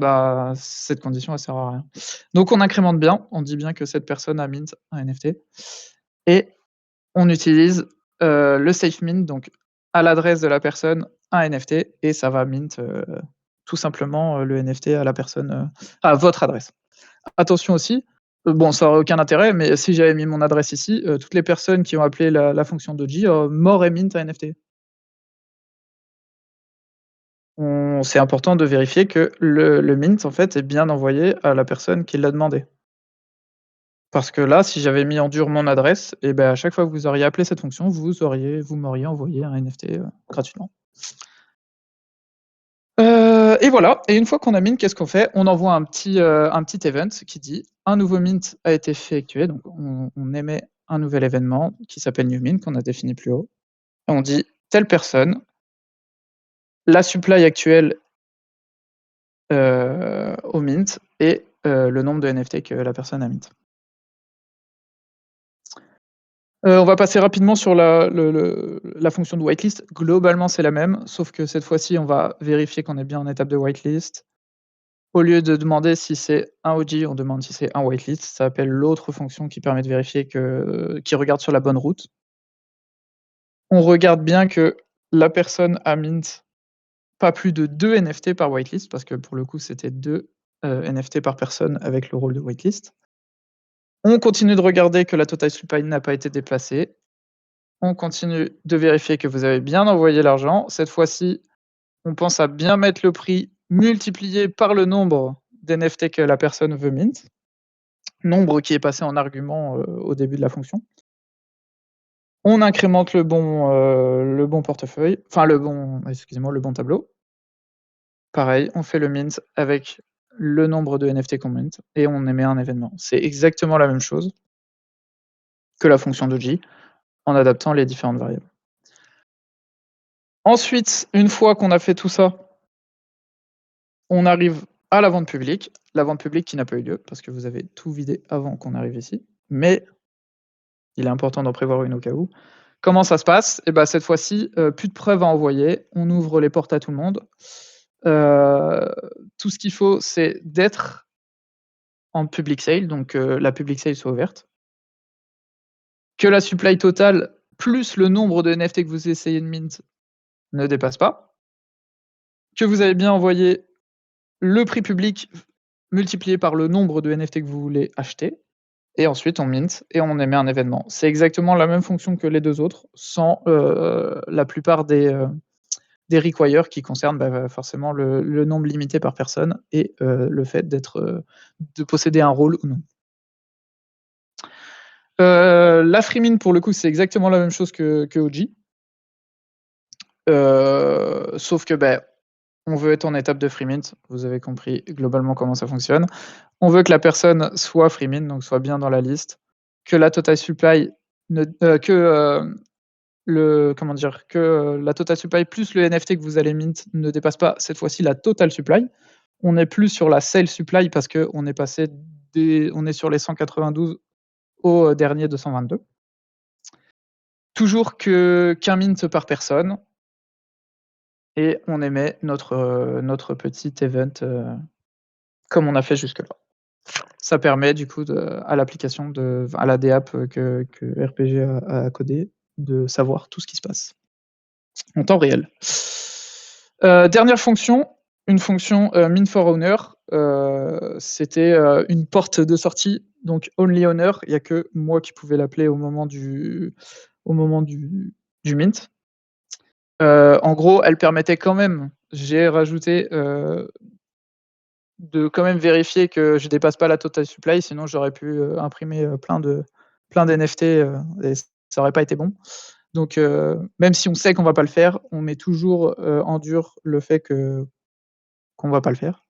cette condition elle sert à rien. Donc on incrémente bien, on dit bien que cette personne a mint un NFT et on utilise le safe mint, donc à l'adresse de la personne, un NFT et ça va mint, tout simplement, le NFT à la personne, à votre adresse. Attention aussi, bon ça aurait aucun intérêt, mais si j'avais mis mon adresse ici, toutes les personnes qui ont appelé la fonction Doji, m'auraient mint un NFT. C'est important de vérifier que le mint, en fait, est bien envoyé à la personne qui l'a demandé. Parce que là, si j'avais mis en dur mon adresse et ben, à chaque fois que vous auriez appelé cette fonction, vous m'auriez envoyé un NFT, gratuitement. Et voilà, et une fois qu'on a mint, qu'est-ce qu'on fait? On envoie un petit event qui dit: «Un nouveau mint a été effectué», donc on émet un nouvel événement qui s'appelle new mint qu'on a défini plus haut. Et on dit: «Telle personne, la supply actuelle, au mint et le nombre de NFT que la personne a mint». On va passer rapidement sur la fonction de whitelist. Globalement, c'est la même, sauf que cette fois-ci, on va vérifier qu'on est bien en étape de whitelist. Au lieu de demander si c'est un OG, on demande si c'est un whitelist. Ça appelle l'autre fonction qui permet de vérifier qu'il regarde sur la bonne route. On regarde bien que la personne a mint pas plus de 2 NFT par whitelist, parce que pour le coup, c'était 2 NFT par personne avec le rôle de whitelist. On continue de regarder que la total supply n'a pas été déplacée. On continue de vérifier que vous avez bien envoyé l'argent. Cette fois-ci, on pense à bien mettre le prix multiplié par le nombre d'NFT que la personne veut mint, nombre qui est passé en argument, au début de la fonction. On incrémente le bon portefeuille, enfin le bon tableau. Pareil, on fait le mint avec le nombre de NFT qu'on mint et on émet un événement. C'est exactement la même chose que la fonction Doji, en adaptant les différentes variables. Ensuite, une fois qu'on a fait tout ça, on arrive à la vente publique. La vente publique qui n'a pas eu lieu, parce que vous avez tout vidé avant qu'on arrive ici, mais il est important d'en prévoir une au cas où. Comment ça se passe? Et bah, cette fois-ci, plus de preuves à envoyer. On ouvre les portes à tout le monde. Tout ce qu'il faut, c'est d'être en public sale, donc la public sale soit ouverte. Que la supply totale, plus le nombre de NFT que vous essayez de mint ne dépasse pas. Que vous avez bien envoyé le prix public multiplié par le nombre de NFT que vous voulez acheter. Et ensuite, on mint et on émet un événement. C'est exactement la même fonction que les 2 autres, sans, la plupart des requires qui concernent, bah, forcément le nombre limité par personne et le fait de posséder un rôle ou non. La free mint pour le coup, c'est exactement la même chose que OG. Sauf que, bah, on veut être en étape de free mint. Vous avez compris globalement comment ça fonctionne. On veut que la personne soit free mint, donc soit bien dans la liste, que la total supply ne la total supply plus le NFT que vous allez mint ne dépasse pas cette fois-ci la total supply. On n'est plus sur la sale supply parce qu'on est passé on est sur les 192 au dernier 222. Toujours qu'un mint par personne et on émet notre petit event, comme on a fait jusque-là. Ça permet du coup à l'application à la DApp que RPG a codée de savoir tout ce qui se passe en temps réel. Dernière fonction, une fonction mint for owner. C'était une porte de sortie, donc only owner. Il n'y a que moi qui pouvais l'appeler au moment du mint. En gros, elle permettait quand même, j'ai rajouté, de quand même vérifier que je dépasse pas la total supply, sinon j'aurais pu, imprimer, plein d'NFT, et ça aurait pas été bon. Donc même si on sait qu'on va pas le faire, on met toujours, en dur le fait qu'on va pas le faire.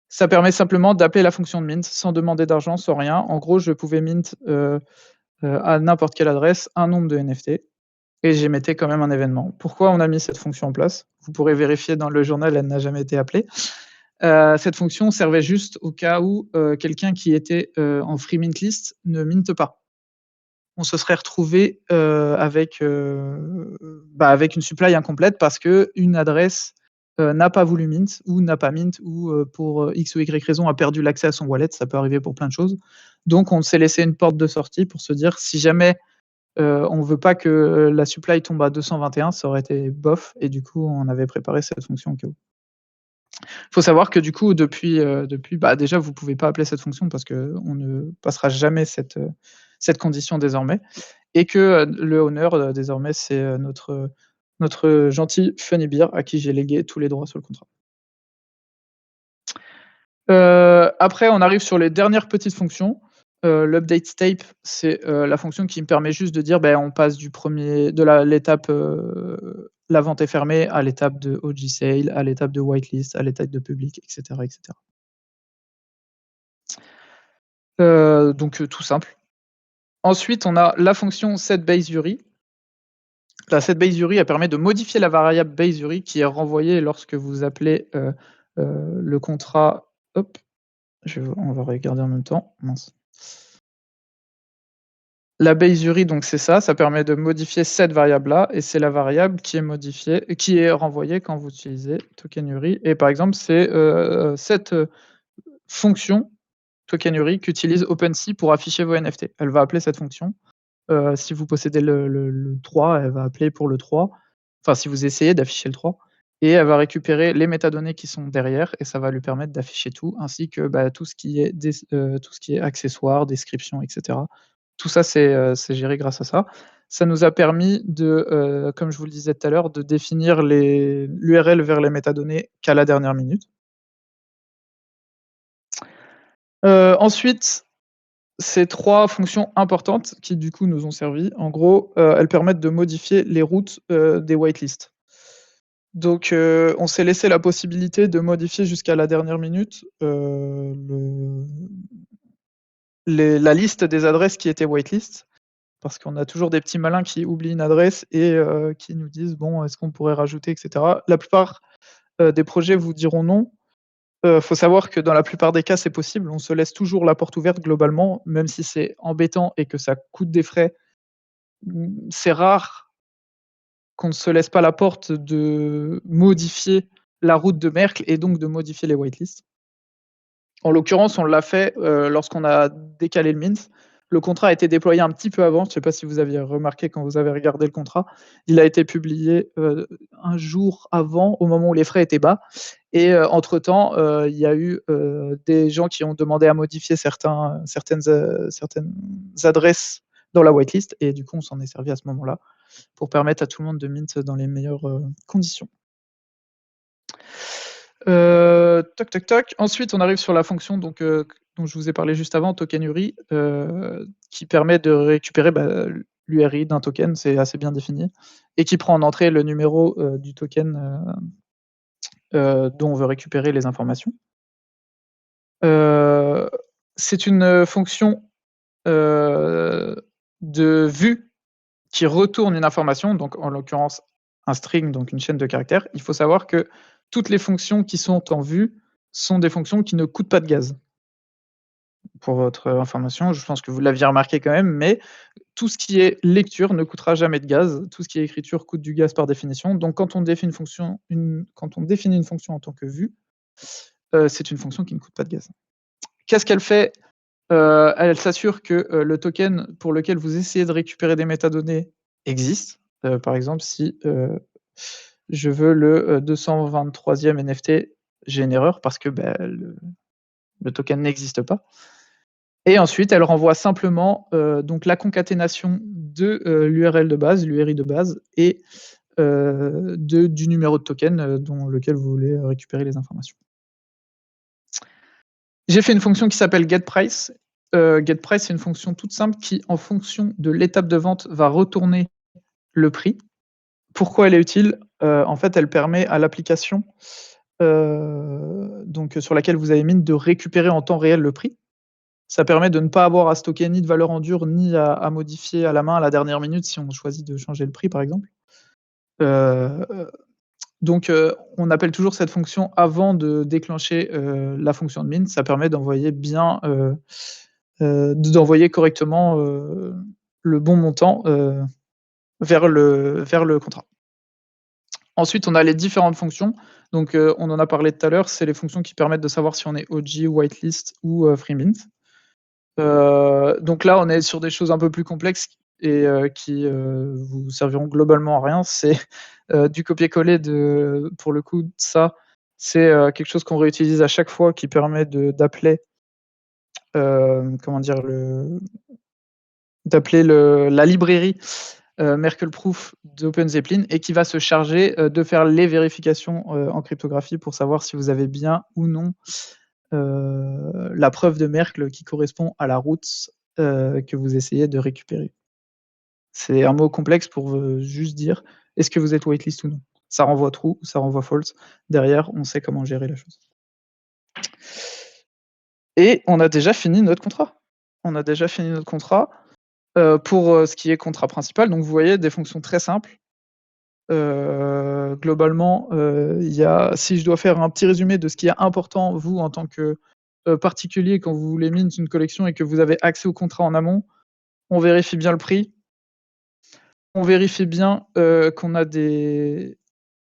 Ça permet simplement d'appeler la fonction de mint sans demander d'argent, sans rien. En gros, je pouvais mint, à n'importe quelle adresse un nombre de NFT et j'émettais quand même un événement. Pourquoi on a mis cette fonction en place? Vous pourrez vérifier dans le journal, elle n'a jamais été appelée. Cette fonction servait juste au cas où, quelqu'un qui était, en free mint list ne minte pas. On se serait retrouvé, avec une supply incomplète parce qu'une adresse, n'a pas voulu mint ou n'a pas mint ou, pour, X ou Y raison a perdu l'accès à son wallet, ça peut arriver pour plein de choses. Donc on s'est laissé une porte de sortie pour se dire: «Si jamais On veut pas que la supply tombe à 221, ça aurait été bof et du coup, on avait préparé cette fonction au cas où. Faut savoir que du coup, depuis, déjà, vous pouvez pas appeler cette fonction parce qu'on ne passera jamais cette condition désormais et que, le owner, désormais, c'est, notre gentil Funnybear à qui j'ai légué tous les droits sur le contrat. Après, on arrive sur les dernières petites fonctions. L'update state, c'est, la fonction qui me permet juste de dire, on passe l'étape, la vente est fermée, à l'étape de OG sale, à l'étape de whitelist, à l'étape de public, et cetera, et cetera. Donc tout simple. Ensuite, on a la fonction setBaseURI. La setBaseURI, elle permet de modifier la variable baseURI qui est renvoyée lorsque vous appelez, le contrat. Hop, on va regarder en même temps. Mince. La baseURI, donc c'est ça permet de modifier cette variable-là et c'est la variable qui est renvoyée quand vous utilisez tokenURI et par exemple, c'est, cette, fonction tokenURI qu'utilise OpenSea pour afficher vos NFT. Elle va appeler cette fonction. Si vous possédez le 3, elle va appeler pour le 3. Enfin, si vous essayez d'afficher le 3 et elle va récupérer les métadonnées qui sont derrière et ça va lui permettre d'afficher tout, ainsi que, tout ce qui est accessoires, description, et cetera. Tout ça, c'est géré grâce à ça. Ça nous a permis de, comme je vous le disais tout à l'heure, de définir l'URL vers les métadonnées qu'à la dernière minute. Ensuite, ces 3 fonctions importantes qui, du coup, nous ont servi. En gros, elles permettent de modifier les routes, des whitelists. Donc, on s'est laissé la possibilité de modifier jusqu'à la dernière minute, la liste des adresses qui étaient whitelist. Parce qu'on a toujours des petits malins qui oublient une adresse et qui nous disent: «Bon, est-ce qu'on pourrait rajouter?» et cetera. La plupart, des projets vous diront non. Faut savoir que dans la plupart des cas, c'est possible. On se laisse toujours la porte ouverte globalement, même si c'est embêtant et que ça coûte des frais. C'est rare qu'on ne se laisse pas la porte de modifier la route de Merkle et donc de modifier les whitelists. En l'occurrence, on l'a fait, lorsqu'on a décalé le mint. Le contrat a été déployé un petit peu avant, je ne sais pas si vous aviez remarqué quand vous avez regardé le contrat. Il a été publié, un jour avant, au moment où les frais étaient bas et entre-temps, il y a eu, des gens qui ont demandé à modifier certaines adresses dans la whitelist et du coup, on s'en est servi à ce moment-là pour permettre à tout le monde de mint dans les meilleures, conditions. Toc, toc, toc. Ensuite, on arrive sur la fonction dont je vous ai parlé juste avant, tokenURI, qui permet de récupérer, l'URI d'un token, c'est assez bien défini et qui prend en entrée le numéro, du token, dont on veut récupérer les informations. C'est une fonction, de vue qui retourne une information, donc en l'occurrence un string, donc une chaîne de caractères. Il faut savoir que toutes les fonctions qui sont en vue sont des fonctions qui ne coûtent pas de gaz. Pour votre information, je pense que vous l'aviez remarqué quand même, mais tout ce qui est lecture ne coûtera jamais de gaz. Tout ce qui est écriture coûte du gaz par définition. Donc quand on définit une fonction en tant que vue, c'est une fonction qui ne coûte pas de gaz. Qu'est-ce qu'elle fait? Elle s'assure que, le token pour lequel vous essayez de récupérer des métadonnées existe. Par exemple, si, je veux le, 223e NFT, j'ai une erreur parce que, le token n'existe pas et ensuite elle renvoie simplement, donc la concaténation de, l'URL de base, l'URI de base et du numéro de token, dont lequel vous voulez récupérer les informations. J'ai fait une fonction qui s'appelle getPrice. GetPrice, c'est une fonction toute simple qui, en fonction de l'étape de vente, va retourner le prix. Pourquoi elle est utile? En fait, elle permet à l'application, donc sur laquelle vous avez mint, de récupérer en temps réel le prix. Ça permet de ne pas avoir à stocker ni de valeur en dur, ni à modifier à la main à la dernière minute si on choisit de changer le prix, par exemple. Donc on appelle toujours cette fonction avant de déclencher, la fonction de mint. Ça permet d'envoyer d'envoyer correctement, le bon montant, vers le contrat. Ensuite, on a les différentes fonctions. Donc, on en a parlé tout à l'heure, c'est les fonctions qui permettent de savoir si on est OG, whitelist ou free mint. Donc là, on est sur des choses un peu plus complexes et qui vous serviront globalement à rien. C'est du copier-coller pour le coup, ça, c'est quelque chose qu'on réutilise à chaque fois qui permet d'appeler, comment dire? D'appeler la librairie Merkle-Proof d'OpenZeppelin et qui va se charger de faire les vérifications en cryptographie pour savoir si vous avez bien ou non la preuve de Merkle qui correspond à la route que vous essayez de récupérer. C'est un mot complexe pour juste dire est-ce que vous êtes whitelist ou non. Ça renvoie true ou ça renvoie false. Derrière, on sait comment gérer la chose. Et on a déjà fini notre contrat. Pour ce qui est contrat principal. Donc vous voyez des fonctions très simples. Globalement, si je dois faire un petit résumé de ce qui est important, vous, en tant que particulier, quand vous voulez mint une collection et que vous avez accès au contrat en amont, on vérifie bien le prix. On vérifie bien qu'on a des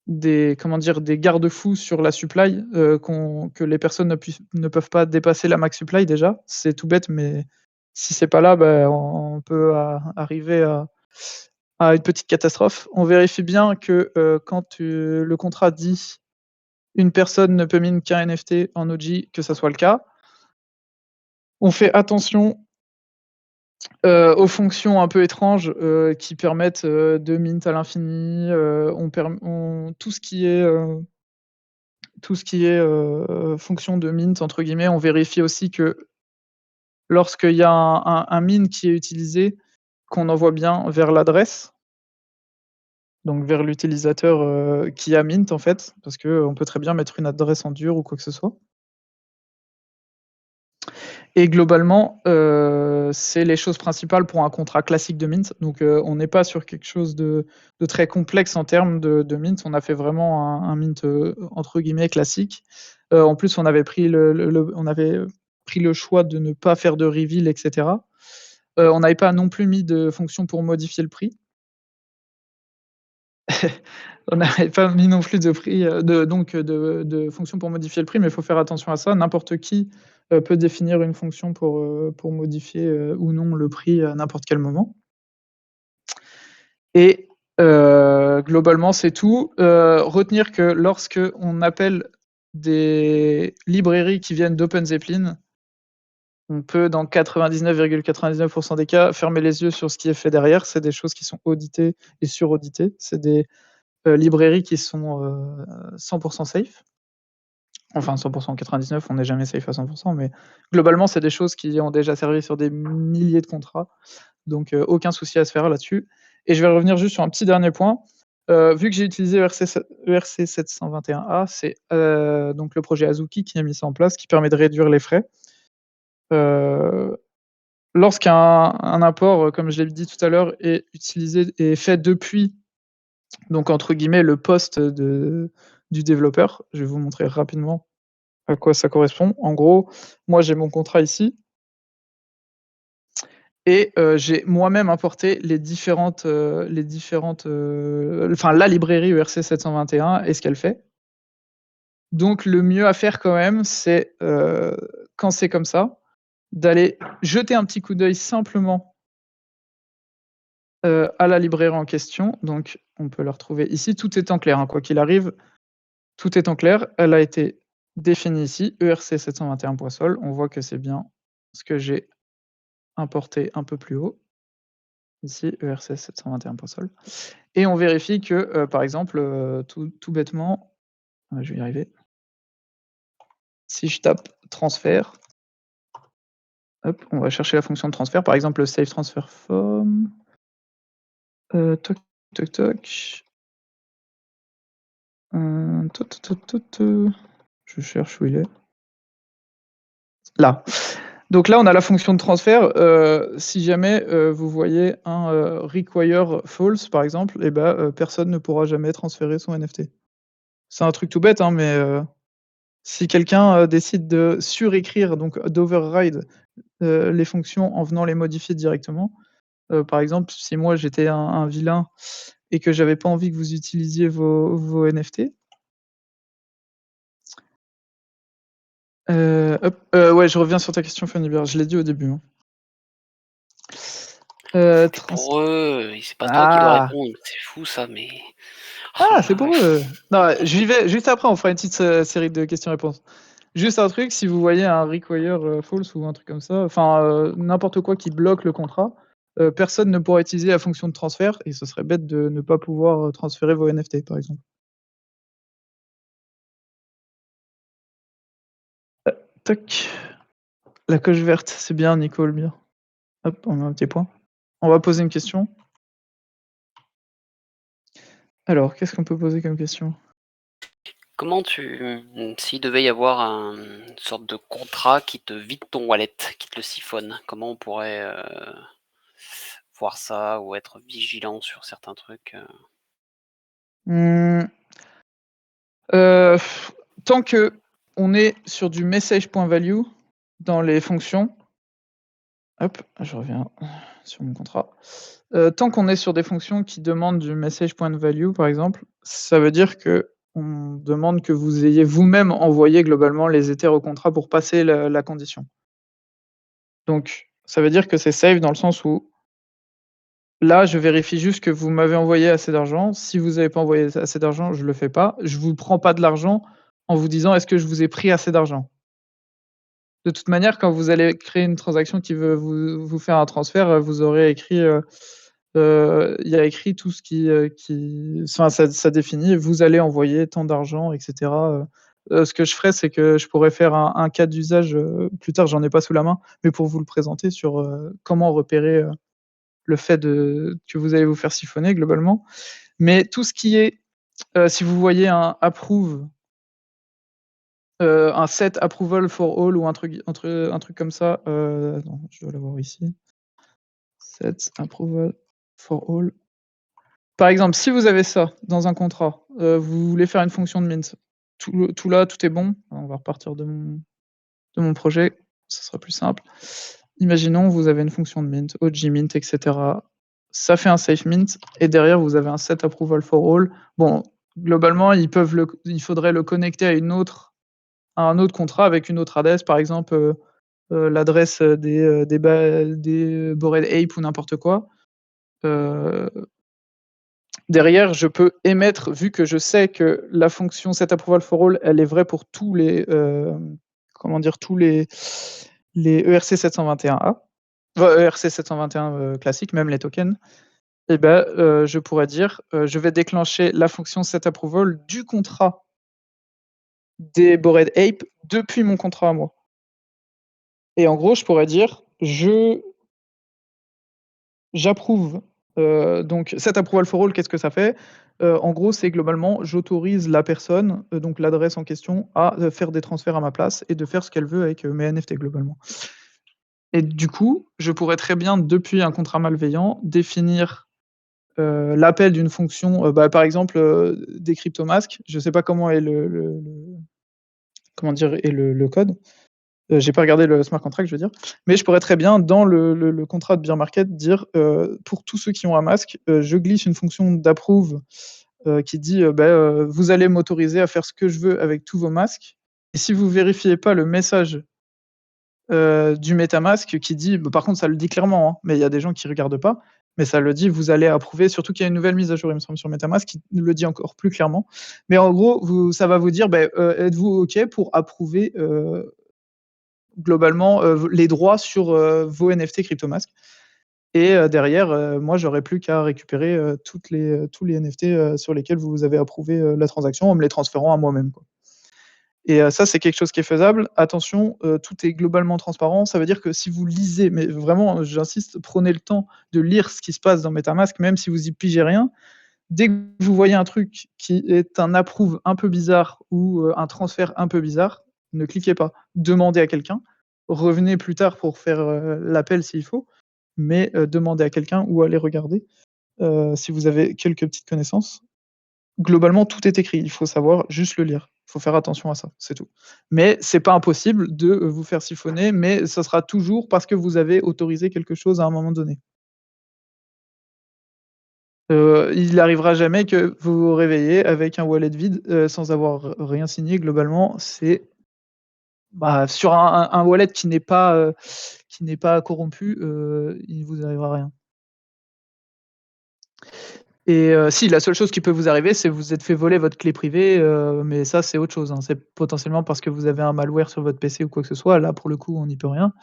garde-fous sur la supply, que les personnes ne peuvent pas dépasser la max supply déjà. C'est tout bête, mais si c'est pas là, on peut arriver à une petite catastrophe. On vérifie bien que quand le contrat dit une personne ne peut mint qu'un NFT en OG, que ça soit le cas. On fait attention aux fonctions un peu étranges qui permettent de mint à l'infini. Tout ce qui est fonction de mint entre guillemets, on vérifie aussi que lorsqu'il y a un mint qui est utilisé, qu'on envoie bien vers l'adresse. Donc vers l'utilisateur qui a mint en fait, parce qu'on peut très bien mettre une adresse en dur ou quoi que ce soit. Et globalement, c'est les choses principales pour un contrat classique de mint. Donc on n'est pas sur quelque chose de très complexe en termes de mint. On a fait vraiment un mint entre guillemets classique. En plus, on avait pris le choix de ne pas faire de reveal, etc. On n'avait pas non plus mis de fonction pour modifier le prix. On n'avait pas mis non plus de prix, de fonction pour modifier le prix, mais il faut faire attention à ça. N'importe qui peut définir une fonction pour modifier ou non le prix à n'importe quel moment. Et globalement, c'est tout. Retenir que lorsque on appelle des librairies qui viennent d'OpenZeppelin, on peut, dans 99,99% des cas, fermer les yeux sur ce qui est fait derrière. C'est des choses qui sont auditées et surauditées. C'est des librairies qui sont 100% safe. Enfin 100%, 99, on n'est jamais safe à 100%, mais globalement, c'est des choses qui ont déjà servi sur des milliers de contrats. Donc aucun souci à se faire là-dessus. Et je vais revenir juste sur un petit dernier point. Vu que j'ai utilisé ERC 721A, c'est donc le projet Azuki qui a mis ça en place, qui permet de réduire les frais. Lorsqu'un import, comme je l'ai dit tout à l'heure, est utilisé et fait depuis, donc entre guillemets, le poste du développeur, je vais vous montrer rapidement à quoi ça correspond. En gros, moi j'ai mon contrat ici. Et j'ai moi-même importé la librairie ERC 721 et ce qu'elle fait. Donc le mieux à faire quand même, c'est, quand c'est comme ça, d'aller jeter un petit coup d'œil simplement à la librairie en question. Donc on peut la retrouver ici. Tout est en clair, hein, quoi qu'il arrive, tout est en clair. Elle a été définie ici, ERC 721.sol. On voit que c'est bien ce que j'ai importé un peu plus haut. Ici, ERC 721.sol. Et on vérifie que, par exemple, tout bêtement, je vais y arriver. Si je tape transfert, hop, on va chercher la fonction de transfert, par exemple, le save transfer form. Toc, toc, toc. Je cherche où il est. Là. Donc là, on a la fonction de transfert. Si jamais vous voyez un require false, par exemple, et personne ne pourra jamais transférer son NFT. C'est un truc tout bête, hein, mais si quelqu'un décide de surécrire, donc d'override les fonctions en venant les modifier directement, par exemple, si moi j'étais un vilain et que j'avais pas envie que vous utilisiez vos NFT. Ouais, je reviens sur ta question, Funnybear. Je l'ai dit au début. Hein. C'est Trans pour eux, et c'est pas toi qui dois ah! répondre. C'est fou ça, mais oh Ah, là c'est là, pour eux! Non, j'y vais juste après, on fera une petite, série de questions-réponses. Juste un truc, si vous voyez un require, false ou un truc comme ça, enfin, n'importe quoi qui bloque le contrat, personne ne pourra utiliser la fonction de transfert et ce serait bête de ne pas pouvoir, transférer vos NFT, par exemple. Tac, la coche verte, c'est bien Nicole, bien. Hop, on met un petit point. On va poser une question. Alors, qu'est-ce qu'on peut poser comme question? comment s'il devait y avoir une sorte de contrat qui te vide ton wallet, qui te le siphonne, comment on pourrait, voir ça ou être vigilant sur certains trucs, Mmh, heu, tant qu'on est sur du message.value dans les fonctions, hop, je reviens sur mon contrat. Tant qu'on est sur des fonctions qui demandent du message.value, par exemple, ça veut dire qu'on demande que vous ayez vous-même envoyé globalement les Ethers au contrat pour passer la condition. Donc ça veut dire que c'est safe dans le sens où là, je vérifie juste que vous m'avez envoyé assez d'argent. Si vous avez pas envoyé assez d'argent, je le fais pas. Je vous prends pas de l'argent en vous disant: «Est-ce que je vous ai pris assez d'argent?» De toute manière, quand vous allez créer une transaction qui veut vous faire un transfert, vous aurez écrit, il y a écrit tout ce qui enfin ça définit: vous allez envoyer tant d'argent et cetera. Ce que je ferais, c'est que je pourrais faire un cas d'usage, plus tard, j'en ai pas sous la main, mais pour vous le présenter sur, comment repérer, le fait que vous allez vous faire siphonner globalement. Mais tout ce qui est, si vous voyez un set approval for all ou un truc comme ça, attends, je dois l'avoir ici. Set approval for all. Par exemple, si vous avez ça dans un contrat, vous voulez faire une fonction de mint, tout là, tout est bon. On va repartir de mon projet, ce sera plus simple. Imaginons, vous avez une fonction de mint, OG mint et cetera. Ça fait un safe mint et derrière vous avez un set approval for all. Bon, globalement, il faudrait le connecter à un autre contrat avec une autre adresse, par exemple, l'adresse, des Bored Ape ou n'importe quoi. Heu, Derrière, je peux émettre, vu que je sais que la fonction setApprovalForAll, elle est vraie pour tous les, comment dire? Tous les ERC 721A, ERC 721, classiques, même les tokens. Et ben, je pourrais dire, je vais déclencher la fonction setApproval du contrat des Bored Ape depuis mon contrat à moi. Et en gros, je pourrais dire: J'approuve, donc cet approval for all, qu'est-ce que ça fait? En gros, c'est globalement, j'autorise la personne, donc l'adresse en question, à, faire des transferts à ma place et de faire ce qu'elle veut avec, mes NFT globalement. Et du coup, je pourrais très bien, depuis un contrat malveillant, définir, l'appel d'une fonction, bah, par exemple, des cryptomasks. Je ne sais pas comment est comment dire? Est le code. J'ai pas regardé le smart contract, je veux dire, mais je pourrais très bien dans le contrat de bear market dire, pour tous ceux qui ont un masque, je glisse une fonction d'approve, qui dit, bah, «Vous allez m'autoriser à faire ce que je veux avec tous vos masques et si vous vérifiez pas le message, du MetaMask qui dit» bah, par contre ça le dit clairement, hein, mais il y a des gens qui regardent pas, mais ça le dit: «Vous allez approuver», surtout qu'il y a une nouvelle mise à jour, il me semble, sur MetaMask qui le dit encore plus clairement. Mais en gros, ça va vous dire, beh, êtes-vous OK pour approuver, globalement, les droits sur, vos NFT CryptoMask et derrière, moi j'aurais plus qu'à récupérer, tous les NFT, sur lesquels vous avez approuvé, la transaction en me les transférant à moi-même, quoi. Et ça, c'est quelque chose qui est faisable. Attention, tout est globalement transparent. Ça veut dire que si vous lisez, mais vraiment, j'insiste, prenez le temps de lire ce qui se passe dans MetaMask, même si vous y pigez rien. Dès que vous voyez un truc qui est un approuve un peu bizarre ou, un transfert un peu bizarre, ne cliquez pas. Demandez à quelqu'un. Revenez plus tard pour faire, l'appel s'il faut, mais, demandez à quelqu'un ou allez regarder, si vous avez quelques petites connaissances. Globalement, tout est écrit, il faut savoir juste le lire. Il faut faire attention à ça, c'est tout. Mais c'est pas impossible de, vous faire siphonner, mais ça sera toujours parce que vous avez autorisé quelque chose à un moment donné. Il arrivera jamais que vous vous réveillez avec un wallet vide, sans avoir rien signé globalement. C'est, bah, sur un wallet qui n'est pas corrompu, il ne vous arrivera rien. Et si, la seule chose qui peut vous arriver, c'est vous êtes fait voler votre clé privée, mais ça, c'est autre chose, hein. C'est potentiellement parce que vous avez un malware sur votre PC ou quoi que ce soit. Là, pour le coup, on n'y peut rien.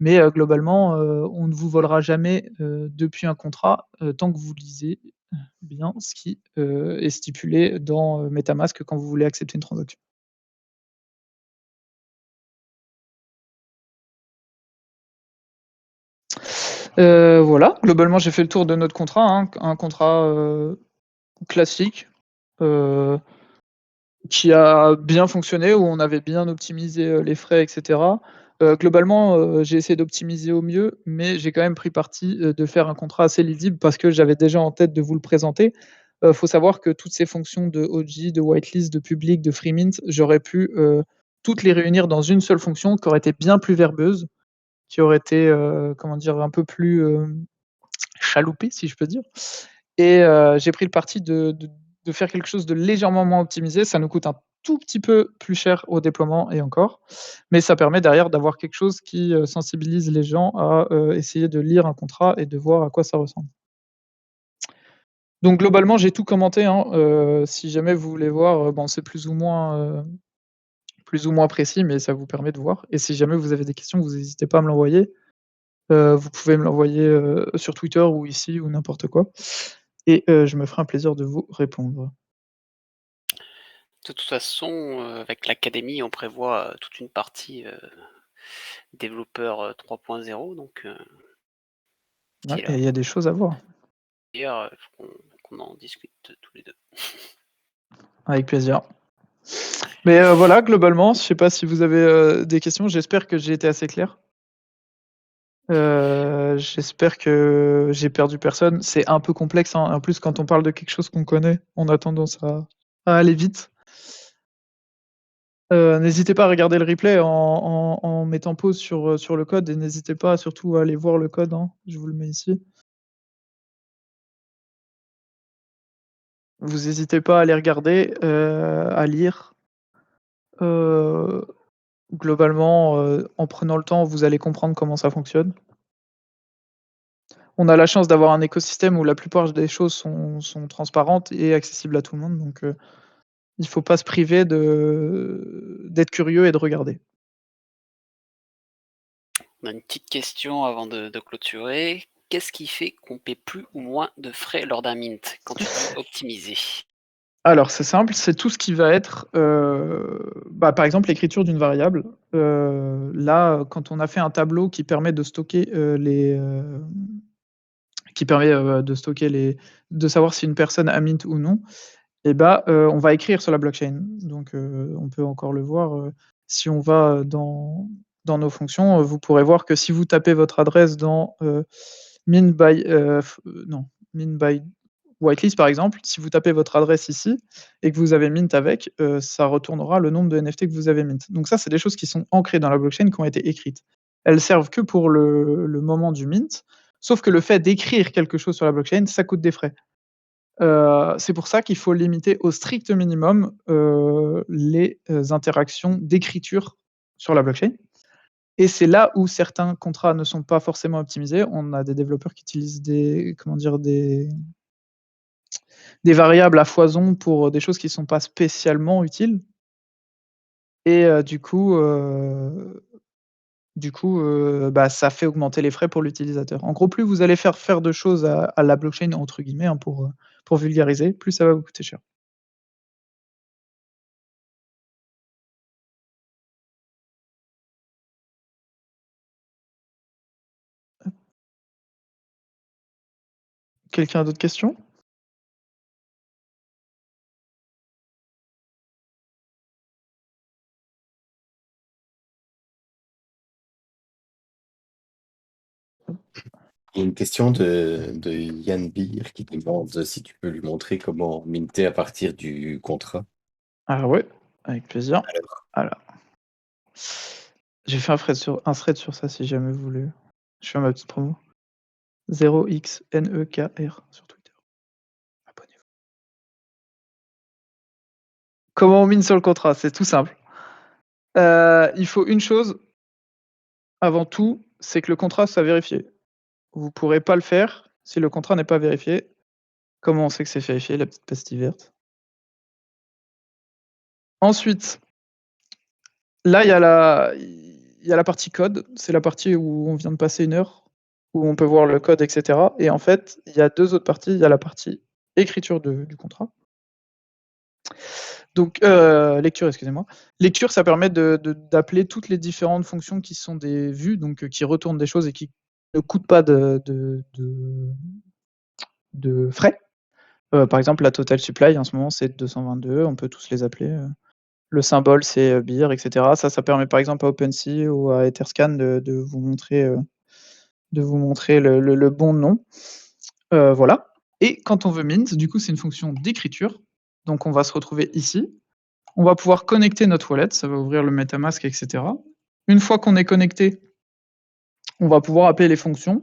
Mais globalement, on ne vous volera jamais, depuis un contrat, tant que vous lisez bien ce qui, est stipulé dans, MetaMask quand vous voulez accepter une transaction. Voilà, globalement, j'ai fait le tour de notre contrat, hein, un contrat, classique, heu, qui a bien fonctionné, où on avait bien optimisé, les frais et cetera. Globalement, j'ai essayé d'optimiser au mieux, mais j'ai quand même pris parti, de faire un contrat assez lisible parce que j'avais déjà en tête de vous le présenter. Faut savoir que toutes ces fonctions de OG, de whitelist, de public, de free mint, j'aurais pu, toutes les réunir dans une seule fonction qui aurait été bien plus verbeuse, qui aurait été, comment dire? Un peu plus, chaloupée, si je peux dire. Et j'ai pris le parti de faire quelque chose de légèrement moins optimisé. Ça nous coûte un tout petit peu plus cher au déploiement et encore, mais ça permet derrière d'avoir quelque chose qui, sensibilise les gens à, essayer de lire un contrat et de voir à quoi ça ressemble. Donc globalement, j'ai tout commenté, hein, si jamais vous voulez voir, bon, c'est plus ou moins précis, mais ça vous permet de voir. Et si jamais vous avez des questions, vous n'hésitez pas à me l'envoyer. Vous pouvez me l'envoyer, sur Twitter ou ici ou n'importe quoi, et je me ferai un plaisir de vous répondre. De toute façon, avec l'académie, on prévoit, toute une partie, développeur, 3.0 donc Ouais, d'ici et là. il y a des choses à voir. D'ailleurs, faut qu'on en discute tous les 2. Avec plaisir. Mais voilà, globalement, je sais pas si vous avez, des questions. J'espère que j'ai été assez clair. J'espère que j'ai perdu personne. C'est un peu complexe, hein. En plus, quand on parle de quelque chose qu'on connaît, on a tendance à aller vite. N'hésitez pas à regarder le replay en mettant pause sur le code, et n'hésitez pas surtout à aller voir le code, hein. Je vous le mets ici. Vous hésitez pas à aller regarder, à lire. Heu, Globalement, en prenant le temps, vous allez comprendre comment ça fonctionne. On a la chance d'avoir un écosystème où la plupart des choses sont transparentes et accessibles à tout le monde, donc il faut pas se priver d'être curieux et de regarder. On a une petite question avant de clôturer. Qu'est-ce qui fait qu'on paie plus ou moins de frais lors d'un mint, quand tu dis optimiser? Alors c'est simple, c'est tout ce qui va être, bah, par exemple l'écriture d'une variable. Là, quand on a fait un tableau qui permet de stocker, de savoir si une personne a mint ou non, et bah, on va écrire sur la blockchain. Donc on peut encore le voir, si on va, dans nos fonctions, vous pourrez voir que si vous tapez votre adresse dans, mint by, non, mint by whitelist par exemple, si vous tapez votre adresse ici et que vous avez mint avec, ça retournera le nombre de NFT que vous avez mint. Donc ça, c'est des choses qui sont ancrées dans la blockchain, qui ont été écrites. Elles servent que pour le moment du mint, sauf que le fait d'écrire quelque chose sur la blockchain, ça coûte des frais. C'est pour ça qu'il faut limiter au strict minimum, les, interactions d'écriture sur la blockchain, et c'est là où certains contrats ne sont pas forcément optimisés. On a des développeurs qui utilisent des, comment dire? Des variables à foison pour des choses qui ne sont pas spécialement utiles, et bah, ça fait augmenter les frais pour l'utilisateur. En gros, plus vous allez faire de choses à la blockchain entre guillemets, hein, pour vulgariser, plus ça va vous coûter cher. Quelqu'un a d'autres questions? Il y a une question de Yann Beer qui demande si tu peux lui montrer comment minter à partir du contrat. Ah ouais, avec plaisir. Alors, j'ai fait un thread sur ça si jamais vous voulez. Je fais ma petite promo. 0xNEKR sur Twitter. Abonnez-vous. Comment on mine sur le contrat? C'est tout simple. Il faut une chose avant tout, c'est que le contrat soit vérifié. Vous pourrez pas le faire si le contrat n'est pas vérifié. Comment on sait que c'est vérifié, la petite pastille verte? Ensuite, là, il y a la partie code, c'est la partie où on vient de passer 1 heure, où on peut voir le code et cetera et en fait, il y a 2 autres parties. Il y a la partie écriture du contrat, donc lecture, excusez-moi. Lecture, ça permet d'appeler toutes les différentes fonctions qui sont des vues, donc qui retournent des choses et qui ne coûtent pas de frais. Par exemple, la total supply, en ce moment, c'est 222, on peut tous les appeler, le symbole, c'est, beer et cetera. Ça permet, par exemple, à OpenSea ou à Etherscan de vous montrer le bon nom. Voilà et quand on veut mint, du coup, c'est une fonction d'écriture, donc on va se retrouver ici. On va pouvoir connecter notre wallet, ça va ouvrir le MetaMask et cetera. Une fois qu'on est connecté, on va pouvoir appeler les fonctions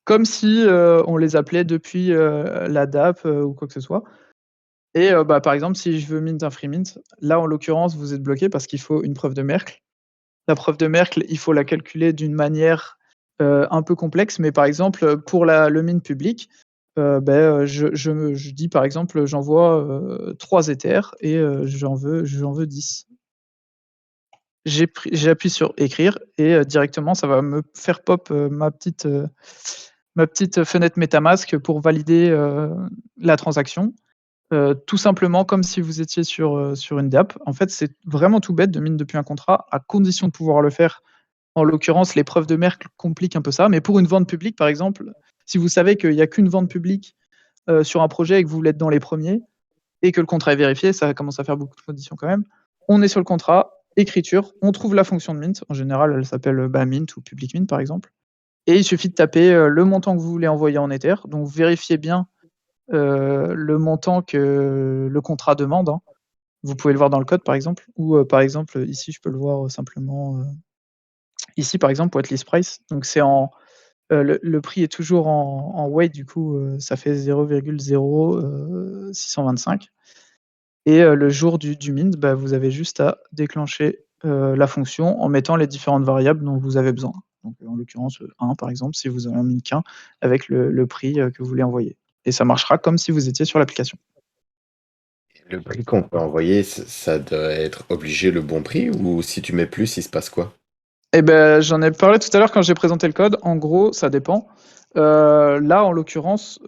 comme si, on les appelait depuis, la DApp, ou quoi que ce soit et bah, par exemple, si je veux mint un free mint, là, en l'occurrence, vous êtes bloqué parce qu'il faut une preuve de Merkle. La preuve de Merkle, il faut la calculer d'une manière, un peu complexe, mais par exemple, pour le mint public, je dis par exemple, j'envoie, 3 Ethers et j'en veux 10. J'appuie sur écrire et directement ça va me faire pop, ma petite fenêtre MetaMask pour valider, la transaction. Tout simplement comme si vous étiez sur une DApp. En fait, c'est vraiment tout bête de mine depuis un contrat, à condition de pouvoir le faire. En l'occurrence, les preuves de Merkle compliquent un peu ça, mais pour une vente publique, par exemple, si vous savez qu'il y a qu'une vente publique, sur un projet et que vous voulez être dans les premiers et que le contrat est vérifié, ça commence à faire beaucoup de conditions quand même. On est sur le contrat, écriture, on trouve la fonction de mint. En général, elle s'appelle, mint ou public mint, par exemple et il suffit de taper, le montant que vous voulez envoyer en Ether. Donc vérifiez bien, le montant que le contrat demande, hein. Vous pouvez le voir dans le code, par exemple ou, par exemple, ici, je peux le voir, simplement, ici, par exemple, whitelist price. Donc c'est le prix est toujours en wait, du coup, ça fait 0,0625 et le jour du mint, bah, vous avez juste à déclencher, la fonction en mettant les différentes variables dont vous avez besoin. Donc, en l'occurrence, 1 par exemple, si vous avez un mint qu'un avec le prix, que vous voulez envoyer et ça marchera comme si vous étiez sur l'application. Le prix qu'on peut envoyer, ça doit être obligé le bon prix ou si tu mets plus, il se passe quoi? Eh ben, j'en ai parlé tout à l'heure quand j'ai présenté le code. En gros, ça dépend. Là, en l'occurrence,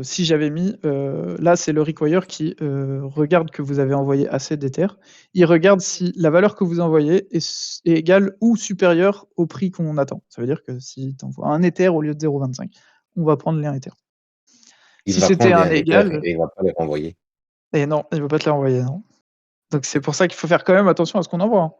si j'avais mis, là, c'est le require qui, regarde que vous avez envoyé assez d'Ether. Il regarde si la valeur que vous envoyez est égale ou supérieure au prix qu'on attend. Ça veut dire que si tu envoies 1 Ether au lieu de 0,25, on va prendre les 1 Ether. Il Si va c'était prendre les un 1 Ether égal et il va pas les renvoyer. et non, il ne va pas te les renvoyer, non. Donc c'est pour ça qu'il faut faire quand même attention à ce qu'on envoie, hein.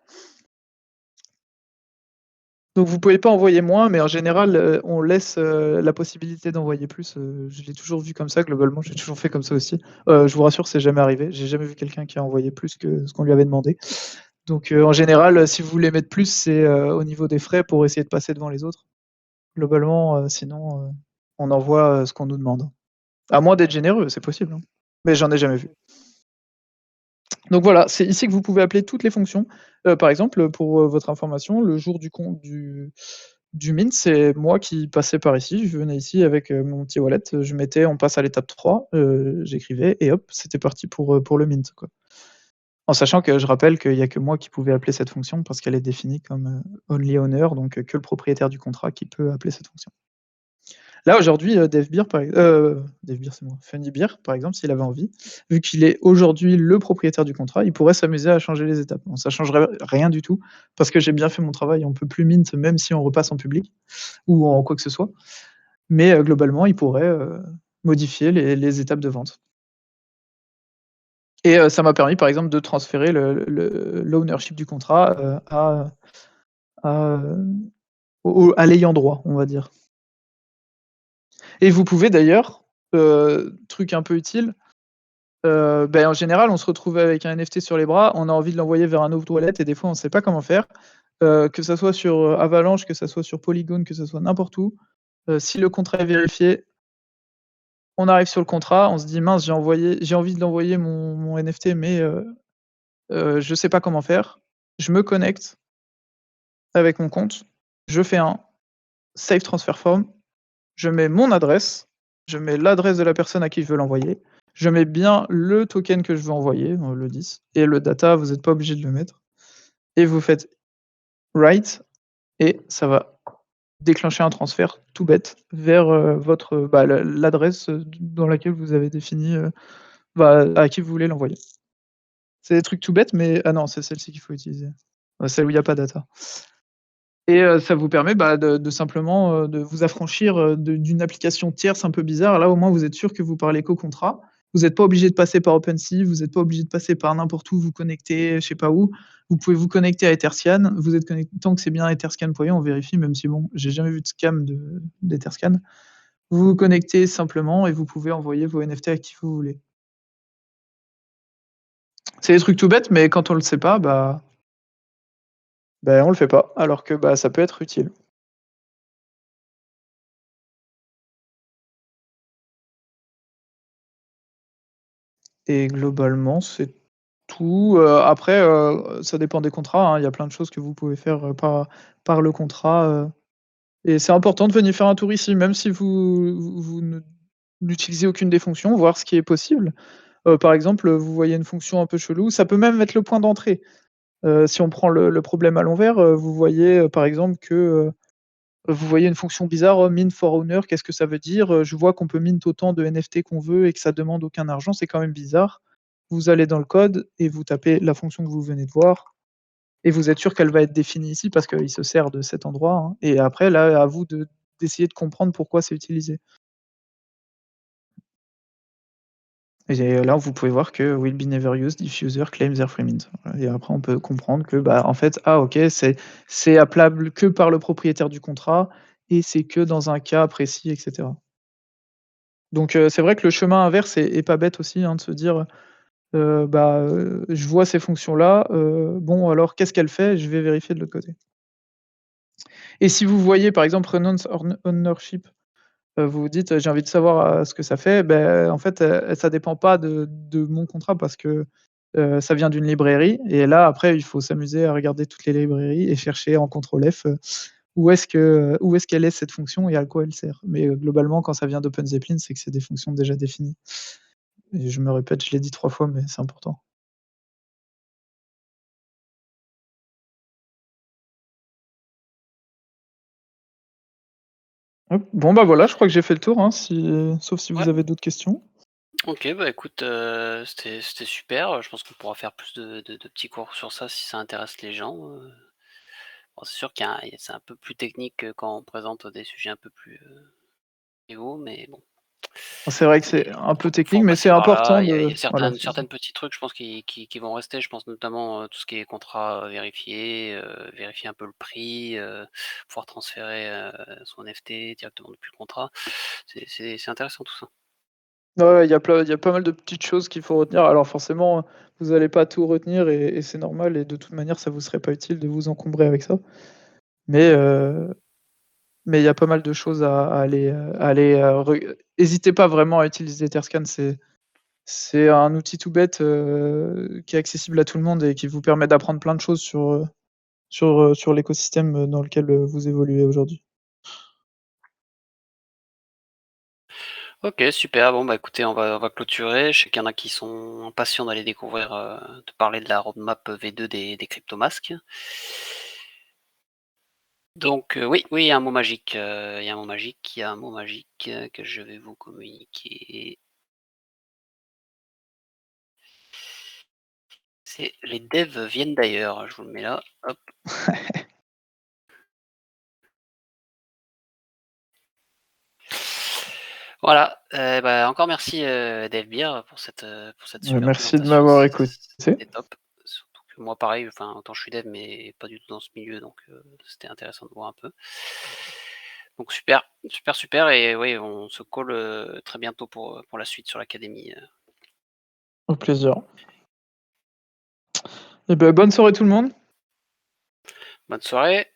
Donc vous pouvez pas envoyer moins, mais en général, on laisse, la possibilité d'envoyer plus, je l'ai toujours vu comme ça globalement, j'ai toujours fait comme ça aussi. Je vous rassure, c'est jamais arrivé. J'ai jamais vu quelqu'un qui a envoyé plus que ce qu'on lui avait demandé. Donc en général, si vous voulez mettre plus, c'est, au niveau des frais pour essayer de passer devant les autres. Globalement, sinon, on envoie, ce qu'on nous demande. À moins d'être généreux, c'est possible, hein, mais j'en ai jamais vu. Donc voilà, c'est ici que vous pouvez appeler toutes les fonctions. Par exemple, pour, votre information, le jour du mint, c'est moi qui passais par ici. Je venais ici avec, mon petit wallet, je mettais on passe à l'étape 3, j'écrivais et hop, c'était parti pour le mint, quoi. En sachant que je rappelle qu'il y a que moi qui pouvais appeler cette fonction parce qu'elle est définie comme, only owner, donc que le propriétaire du contrat qui peut appeler cette fonction. Là, aujourd'hui, Devbeer, c'est moi, Funnybeer, par exemple, s'il avait envie, vu qu'il est aujourd'hui le propriétaire du contrat, il pourrait s'amuser à changer les étapes. Bon, ça changerait rien du tout parce que j'ai bien fait mon travail, on peut plus mint même si on repasse en public ou en quoi que ce soit. Mais globalement, il pourrait, modifier les étapes de vente et ça m'a permis, par exemple, de transférer l'ownership du contrat, à, à l'ayant droit, on va dire. Et vous pouvez d'ailleurs, truc un peu utile, en général, on se retrouve avec un NFT sur les bras, on a envie de l'envoyer vers un autre wallet et des fois, on ne sait pas comment faire. Que ça soit sur, Avalanche, que ça soit sur Polygon, que ça soit n'importe où, si le contrat est vérifié, on arrive sur le contrat, on se dit: «Mince, j'ai envie de l'envoyer mon NFT, mais je sais pas comment faire». Je me connecte avec mon compte, je fais un save transfer form, je mets mon adresse je mets l'adresse de la personne à qui je veux l'envoyer, je mets bien le token que je veux envoyer, le 10, et le data, vous n'êtes pas obligé de le mettre, et vous faites write, et ça va déclencher un transfert tout bête vers votre l'adresse dans laquelle vous avez défini à qui vous voulez l'envoyer. C'est des trucs tout bêtes, mais ah non, c'est celle-ci qu'il faut utiliser. Celle où il y a pas data. Et ça vous permet, de simplement, de vous affranchir, d'une application tierce un peu bizarre. Là, au moins, vous êtes sûr que vous parlez qu'au contrat. Vous êtes pas obligé de passer par OpenSea, vous êtes pas obligé de passer par n'importe où, vous connecter, je sais pas où. Vous pouvez vous connecter à Etherscan, vous êtes connecté tant que c'est bien Etherscan.io, on vérifie, même si bon, j'ai jamais vu de scam d'Etherscan. Vous vous connectez simplement et vous pouvez envoyer vos NFT à qui vous voulez. C'est des trucs tout bêtes, mais quand on le sait pas, on le fait pas, alors que, ça peut être utile. Et globalement, c'est tout. Après, ça dépend des contrats, hein. Il y a plein de choses que vous pouvez faire, par le contrat, et c'est important de venir faire un tour ici, même si vous n'utilisez aucune des fonctions, voir ce qui est possible. Par exemple, vous voyez une fonction un peu chelou, ça peut même être le point d'entrée. Si on prend le problème à l'envers, vous voyez, par exemple que, vous voyez une fonction bizarre, mint for owner, qu'est-ce que ça veut dire? Je vois qu'on peut mint autant de NFT qu'on veut et que ça demande aucun argent, c'est quand même bizarre. Vous allez dans le code et vous tapez la fonction que vous venez de voir et vous êtes sûr qu'elle va être définie ici parce qu'il se sert de cet endroit, hein, et après là, à vous d'essayer de comprendre pourquoi c'est utilisé. Et là, vous pouvez voir que will be never used if user claims their free mint. Voilà, et après on peut comprendre que, en fait, ah OK, c'est appelable que par le propriétaire du contrat et c'est que dans un cas précis et cetera. Donc c'est vrai que le chemin inverse est pas bête aussi, hein, de se dire, je vois ces fonctions-là, bon alors qu'est-ce qu'elle fait? Je vais vérifier de l'autre côté. Et si vous voyez par exemple renounce ownership, vous vous dites: «J'ai envie de savoir, ce que ça fait», en fait, ça dépend pas de mon contrat parce que, ça vient d'une librairie et là après il faut s'amuser à regarder toutes les librairies et chercher en contrôle F, où est-ce qu'elle est cette fonction et à quoi elle sert. Mais, globalement quand ça vient d'OpenZeppelin, c'est que c'est des fonctions déjà définies. Et je me répète, je l'ai dit 3 fois, mais c'est important. Hop, bon, voilà, je crois que j'ai fait le tour, hein, sauf si vous Ouais. avez d'autres questions. OK, bah, écoute, c'était super, je pense qu'on pourra faire plus de petits cours sur ça si ça intéresse les gens, bon, c'est sûr qu'il y a un c'est un peu plus technique que quand on présente des sujets un peu plus, triviaux, mais bon, C'est vrai que c'est c'est un peu faut technique, en mais c'est passer par important là. Il y de a voilà, certaines c'est ça. petits trucs, je pense, qui vont rester. Je pense notamment, tout ce qui est contrat, vérifié, vérifier un peu le prix, pouvoir transférer, son NFT directement depuis le contrat. C'est intéressant tout ça. Ouais, ouais, il y a pas mal de petites choses qu'il faut retenir. Alors forcément, vous allez pas tout retenir et c'est normal et de toute manière, ça vous serait pas utile de vous encombrer avec ça. Mais, mais il y a pas mal de choses à aller, hésitez pas vraiment à utiliser Etherscan, c'est un outil tout bête, qui est accessible à tout le monde et qui vous permet d'apprendre plein de choses sur l'écosystème, dans lequel, vous évoluez aujourd'hui. OK, super. Bon, bah, écoutez, on va clôturer. Je sais qu'il y en a qui sont impatients d'aller découvrir, de parler de la roadmap V2 des cryptomasques. Donc, oui, oui, il y a un mot magique, il y a un mot magique, il y a un mot magique, que je vais vous communiquer. C'est les devs viennent d'ailleurs, je vous le mets là, hop. Voilà, encore merci, Delbir pour cette super Merci de présentation, m'avoir écouté. c'était top. Surtout que moi pareil, enfin autant je suis dev mais pas du tout dans ce milieu donc c'était intéressant de voir un peu. Donc super, super, super et oui, on se call, très bientôt pour la suite sur l'académie, Au plaisir. Et bonne soirée tout le monde. Bonne soirée.